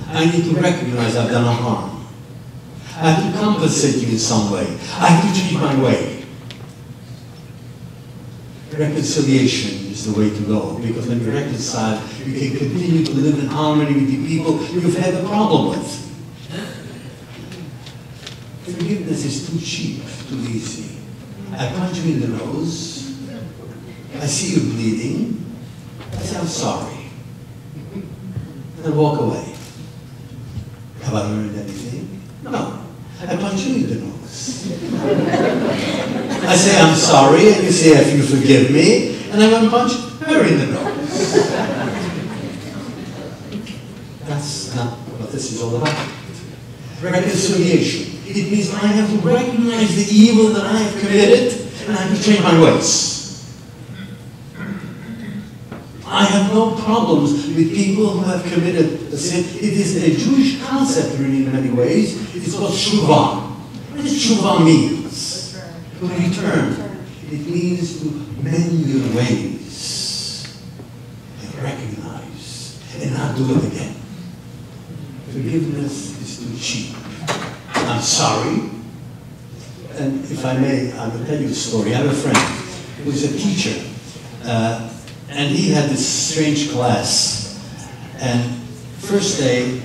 I need to recognize I've done a harm. I have to compensate you in some way. I have to change my way. Reconciliation is the way to go, because when you reconcile, you can continue to live in harmony with the people you've had a problem with. Forgiveness is too cheap, too easy. I punch you in the nose. I see you bleeding. I say, I'm sorry. And walk away. Have I learned anything? No. I punch you in the nose. I say, I'm sorry, and you say, if you forgive me, and I'm going to punch her in the nose. That's not what this is all about. Reconciliation. It means I have to recognize the evil that I have committed, and I have to change my ways. I have no problems with people who have committed the sin. It is a Jewish concept, really, in many ways. It's called tshuva. What does tshuva means? To return. It means to mend your ways and recognize and not do it again. Forgiveness is too cheap. I'm sorry. And if I may, I will tell you a story. I have a friend who's a teacher, and he had this strange class. And first day,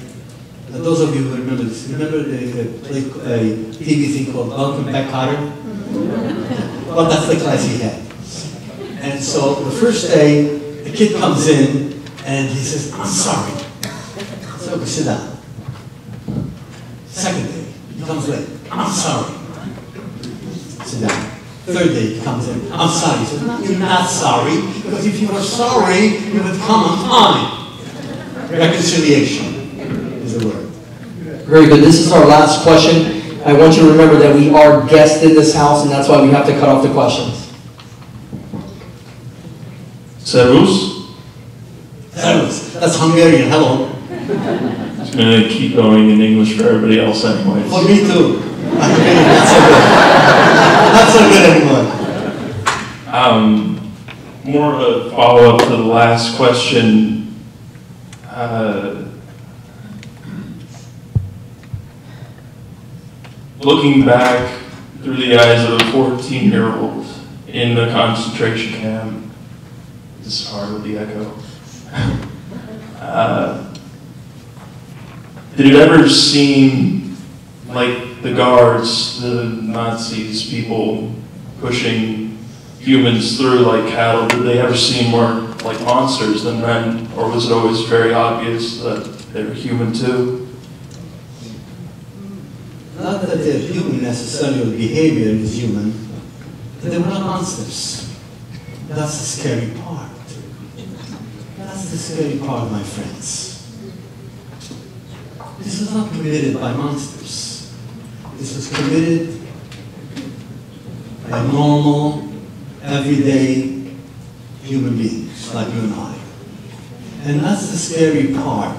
those of you who remember this, remember a TV thing called Welcome Back, Kotter? Well, that's the class he had. And so the first day, the kid comes in and he says, I'm sorry. So we sit down. Second day, he comes late. I'm sorry. Sit down. Third day, he comes in. I'm sorry. He says, no, you're not sorry, because if you were sorry, you would come on time. Reconciliation is the word. Very good. This is our last question. I want you to remember that we are guests in this house, and that's why we have to cut off the questions. Servus. Servus. That's Hungarian. Hello. I'm going to keep going in English for everybody else anyway. For me too. Not so good. Not so good anymore. More of a follow-up to the last question. Looking back through the eyes of a 14-year-old in the concentration camp, this is hard with the echo. Did it ever seem like the guards, the Nazis, people pushing humans through like cattle, did they ever seem more like monsters than men? Or was it always very obvious that they were human too? Not that they're human necessarily, or behavior is human, but they were not monsters. That's the scary part. That's the scary part, my friends. This was not committed by monsters. This was committed by normal, everyday human beings like you and I. And that's the scary part.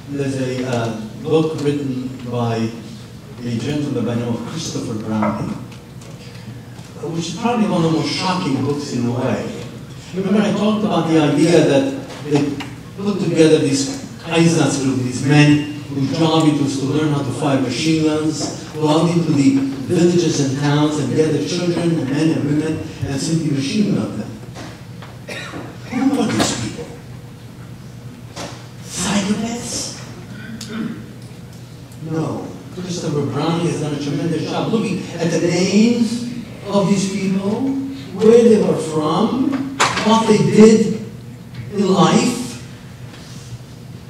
There's a book written by a gentleman by the name of Christopher Browning, which is probably one of the most shocking books in a way. Remember I talked about the idea that they put together these Einsatz, these men whose job it was to learn how to fire machine guns, go out into the villages and towns and gather children and men and women and simply machine gun them. Who are these people? Psychopaths? No. Christopher Browning has done a tremendous job looking at the names of these people, where they were from, what they did in life.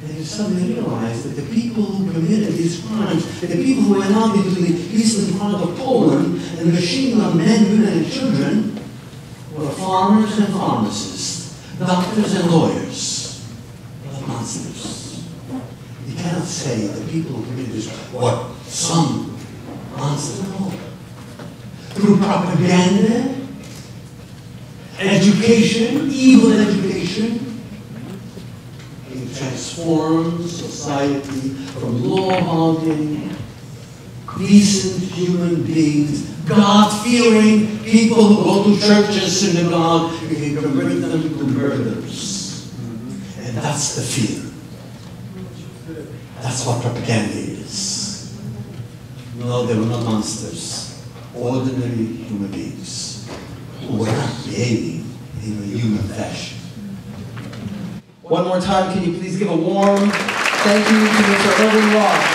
And you suddenly realize that the people who committed these crimes, the people who went out into the eastern part of Poland and machine gunned men, women, and children, were farmers and pharmacists, doctors and lawyers, not monsters. You cannot say the people who committed this were some monster. No. Through propaganda, education, evil education, it transforms society from law-abiding, decent human beings, God-fearing people who go to churches, synagogue, you can convert them to murderers. And that's the fear. That's what propaganda is. No, they were not monsters. Ordinary human beings who were not behaving in a human fashion. One more time, can you please give a warm thank you to Mr. Irving Roth.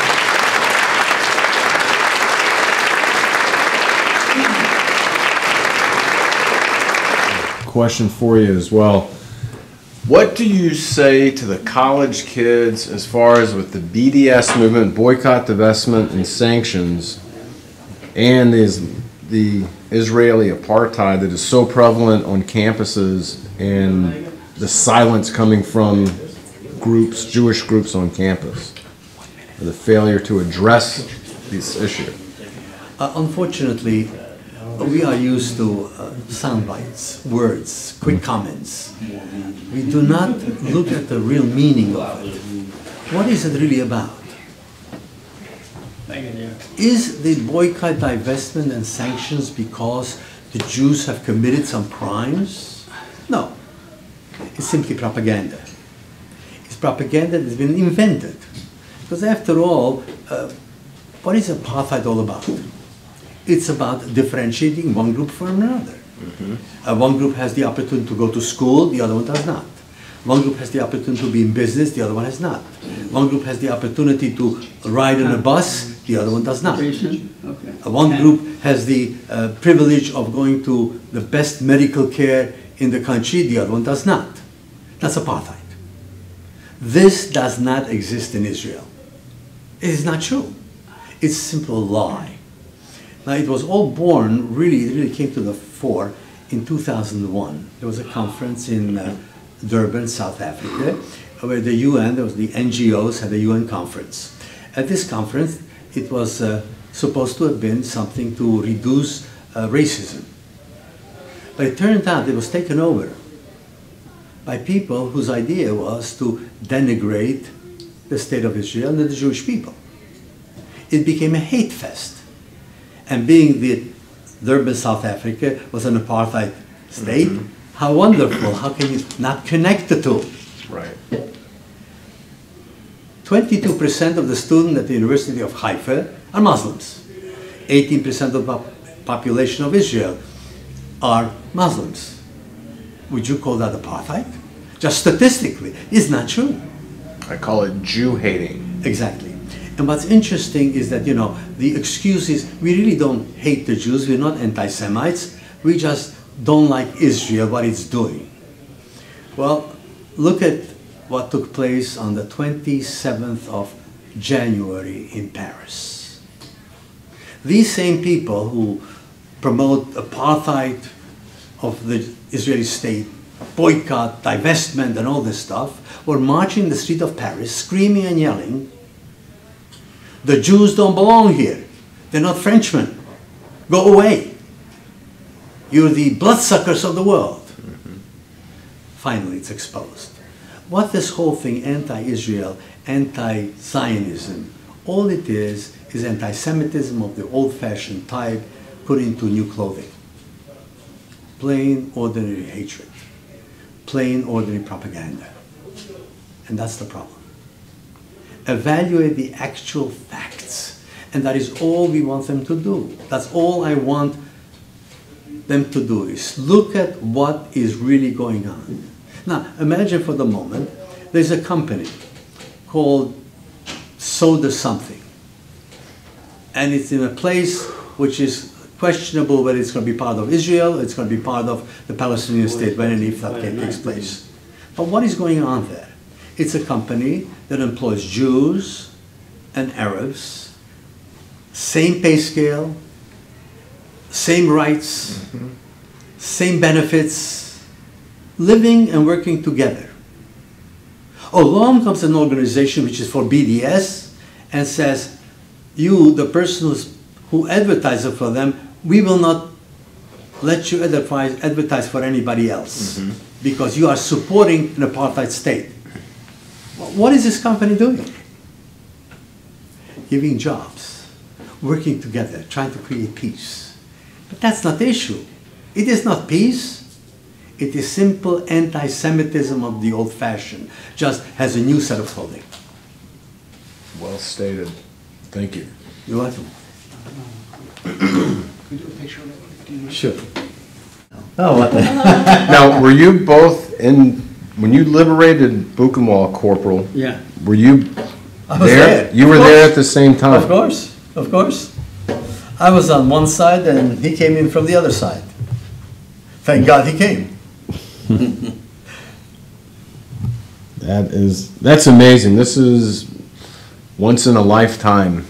Question for you as well. What do you say to the college kids as far as with the BDS movement, boycott, divestment, and sanctions, and the Israeli apartheid that is so prevalent on campuses and the silence coming from groups, Jewish groups on campus, or the failure to address this issue? Unfortunately, we are used to sound bites, words, quick comments. We do not look at the real meaning of it. What is it really about? Is the boycott, divestment, and sanctions because the Jews have committed some crimes? No. It's simply propaganda. It's It's propaganda that's been invented. Because after all, what is apartheid all about? It's about differentiating one group from another. One group has the opportunity to go to school, the other one does not. One group has the opportunity to be in business, the other one has not. One group has the opportunity to ride on a bus, the other one does not. One group has the privilege of going to the best medical care in the country, the other one does not. That's apartheid. This does not exist in Israel. It is not true. It's a simple lie. Now, it was all born, it really came to the fore in 2001. There was a conference in Durban, South Africa, where the UN, there was the NGOs, had a UN conference. At this conference, it was supposed to have been something to reduce racism. But it turned out it was taken over by people whose idea was to denigrate the state of Israel and the Jewish people. It became a hate fest. And being the Durban, South Africa was an apartheid state, how wonderful, how can you not connect the two? Right. 22% of the students at the University of Haifa are Muslims. 18% of the population of Israel are Muslims. Would you call that apartheid? Just statistically, it's not true. I call it Jew hating. Exactly. And what's interesting is that, you know, the excuse is we really don't hate the Jews, we're not anti-Semites, we just don't like Israel, what it's doing. Well, look at what took place on the 27th of January in Paris. These same people who promote apartheid of the Israeli state, boycott, divestment, and all this stuff, were marching in the street of Paris, screaming and yelling, "The Jews don't belong here. They're not Frenchmen. Go away. You're the bloodsuckers of the world." Finally, it's exposed. What this whole thing, anti-Israel, anti-Zionism, all it is anti-Semitism of the old-fashioned type put into new clothing. Plain, ordinary hatred. Plain, ordinary propaganda. And that's the problem. Evaluate the actual facts. And that is all we want them to do. That's all I want them to do, is look at what is really going on. Now, imagine for the moment, there's a company called Soda something. And it's in a place which is questionable whether it's going to be part of Israel, it's going to be part of the Palestinian state, when and if that takes place. But what is going on there? It's a company that employs Jews and Arabs, same pay scale, same rights, same benefits, living and working together. Along comes an organization which is for BDS and says, you, the person who advertises for them, we will not let you advertise for anybody else because you are supporting an apartheid state. What is this company doing? Giving jobs, working together, trying to create peace. But that's not the issue. It is not peace. It is simple anti-Semitism of the old-fashioned, just has a new set of clothing. Well stated. Thank you. You're welcome. Can we do a picture of it? Sure. Oh, what the? Now, were you both in, when you liberated Buchenwald, Corporal? Yeah. Were you I was there? You were there at the same time? Of course, of course. I was on one side and he came in from the other side. Thank God he came. That's amazing. This is once in a lifetime.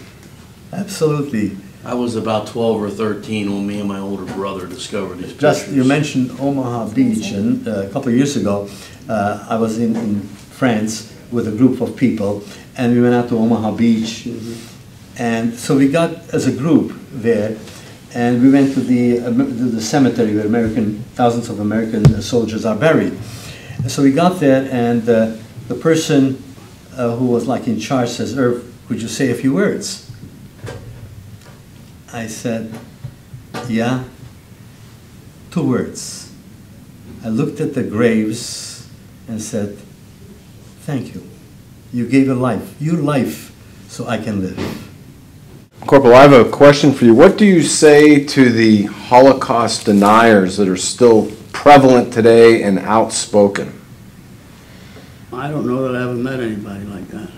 Absolutely. I was about 12 or 13 when me and my older brother discovered these Just, you mentioned Omaha Beach, and a couple of years ago, I was in France with a group of people, and we went out to Omaha Beach, and so we got as a group there, and we went to the cemetery where thousands of American soldiers are buried. And so we got there, and the person who was like in charge says, "Irv, could you say a few words?" I said, "Yeah, 2 words." I looked at the graves and said, "Thank you." You gave a life, your life, so I can live. Corporal, I have a question for you. What do you say to the Holocaust deniers that are still prevalent today and outspoken? I don't know that I haven't met anybody like that.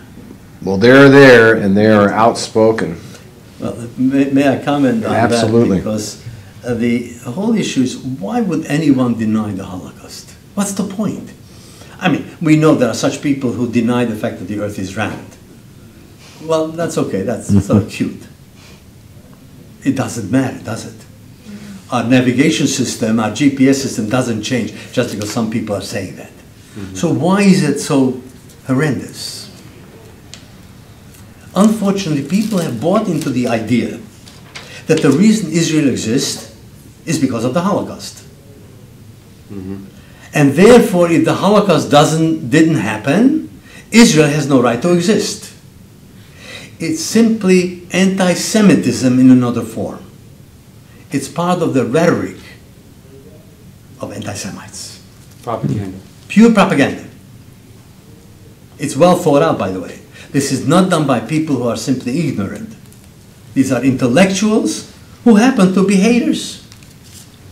Well, they're there and they are outspoken. Well, may I comment on Absolutely. that? Because the whole issue is, why would anyone deny the Holocaust? What's the point? I mean, we know there are such people who deny the fact that the earth is round. Well, that's okay, that's sort of cute. It doesn't matter, does it? Our navigation system, our GPS system doesn't change just because some people are saying that. So why is it so horrendous? Unfortunately, people have bought into the idea that the reason Israel exists is because of the Holocaust. And therefore, if the Holocaust didn't happen, Israel has no right to exist. It's simply anti-Semitism in another form. It's part of the rhetoric of anti-Semites. Propaganda. Pure propaganda. It's well thought out, by the way. This is not done by people who are simply ignorant. These are intellectuals who happen to be haters.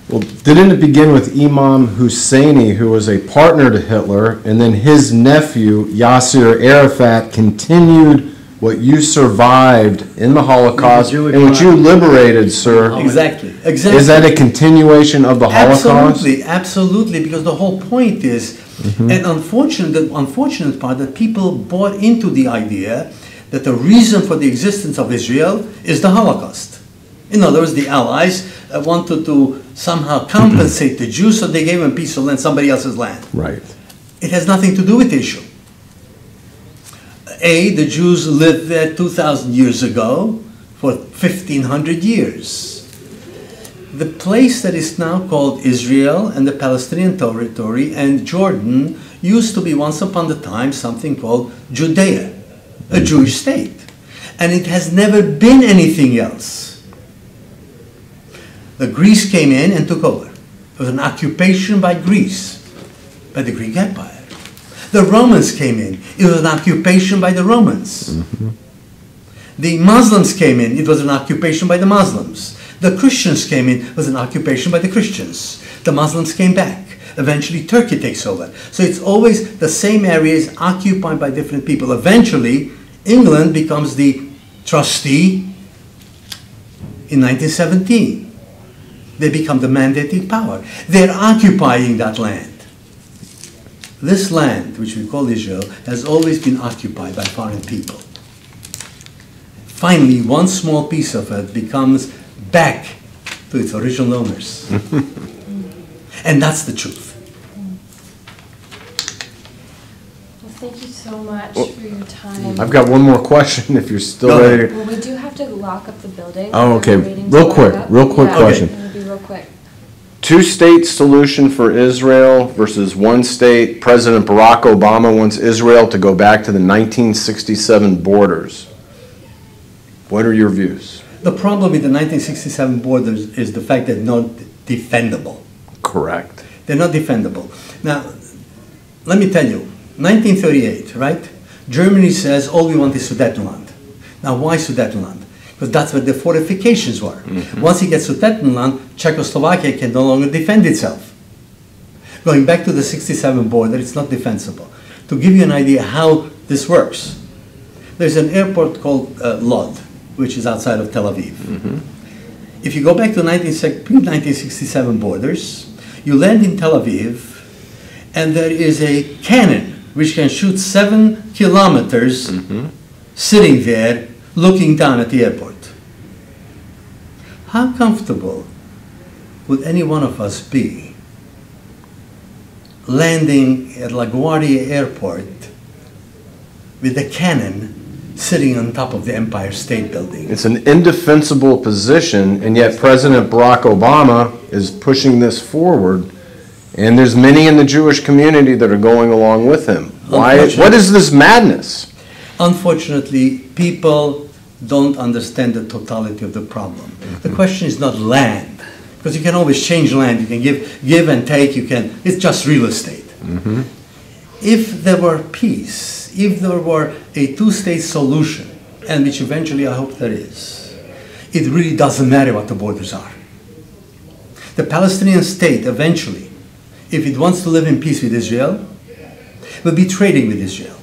Well, didn't it begin with Imam Husseini, who was a partner to Hitler, and then his nephew, Yasser Arafat, continued what you survived in the Holocaust and what you liberated, sir? Exactly. Exactly. Is that a continuation of the Holocaust? Absolutely, absolutely, because the whole point is, and the unfortunate part, that people bought into the idea that the reason for the existence of Israel is the Holocaust. In other words, the Allies wanted to somehow compensate the Jews, so they gave them a piece of land, somebody else's land. Right. It has nothing to do with the issue. The Jews lived there 2,000 years ago for 1,500 years. The place that is now called Israel and the Palestinian territory and Jordan used to be once upon a time something called Judea, a Jewish state. And it has never been anything else. The Greeks came in and took over. It was an occupation by Greece, by the Greek Empire. The Romans came in. It was an occupation by the Romans. The Muslims came in. It was an occupation by the Muslims. The Christians came in. It was an occupation by the Christians. The Muslims came back. Eventually, Turkey takes over. So it's always the same areas occupied by different people. Eventually, England becomes the trustee in 1917. They become the mandating power. They're occupying that land. This land, which we call Israel, has always been occupied by foreign people. Finally, one small piece of it becomes back to its original owners. And that's the truth. Well, thank you so much for your time. I've got one more question if you're still ready. Well, we do have to lock up the building. Oh, okay. Real quick question. It'll be real quick. Two-state solution for Israel versus one state. President Barack Obama wants Israel to go back to the 1967 borders. What are your views? The problem with the 1967 borders is the fact that they're not defendable. Correct. They're not defendable. Now, let me tell you, 1938, right? Germany says all we want is Sudetenland. Now, why Sudetenland? Because that's where the fortifications were. Once it gets Sudetenland, Czechoslovakia can no longer defend itself. Going back to the 67 border, it's not defensible. To give you an idea how this works, there's an airport called Lod, which is outside of Tel Aviv. If you go back to pre-1967 borders, you land in Tel Aviv, and there is a cannon which can shoot 7 kilometers sitting there looking down at the airport. How comfortable would any one of us be landing at LaGuardia Airport with a cannon sitting on top of the Empire State Building? It's an indefensible position, and yet President Barack Obama is pushing this forward, and there's many in the Jewish community that are going along with him. Why? What is this madness? Unfortunately, people don't understand the totality of the problem. The question is not land, because you can always change land. You can give and take. It's just real estate. if there were peace, if there were a two-state solution, and which eventually I hope there is, it really doesn't matter what the borders are. The Palestinian state eventually, if it wants to live in peace with Israel, will be trading with Israel.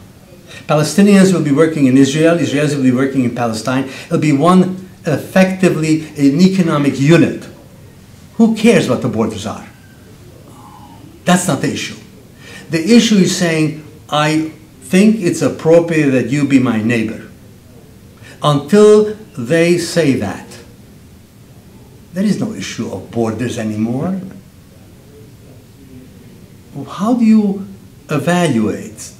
Palestinians will be working in Israel, Israelis will be working in Palestine. It'll be one, effectively, an economic unit. Who cares what the borders are? That's not the issue. The issue is saying, I think it's appropriate that you be my neighbor. Until they say that, there is no issue of borders anymore. How do you evaluate?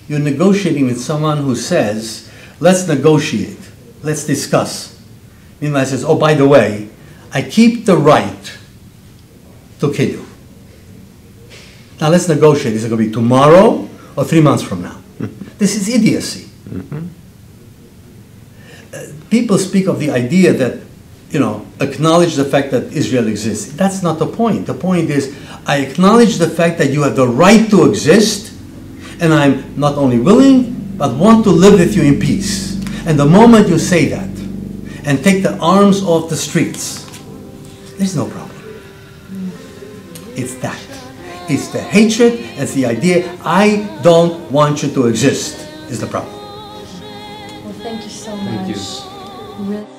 You're negotiating with someone who says, let's negotiate, let's discuss. Meanwhile, says, oh, by the way, I keep the right to kill you. Now let's negotiate. Is it going to be tomorrow or 3 months from now? This is idiocy. People speak of the idea that, acknowledge the fact that Israel exists. That's not the point. The point is, I acknowledge the fact that you have the right to exist, and I'm not only willing, but want to live with you in peace. And the moment you say that, and take the arms off the streets, there's no problem. It's that. It's the hatred, it's the idea, I don't want you to exist, is the problem. Well, thank you so much. Thank you. Really.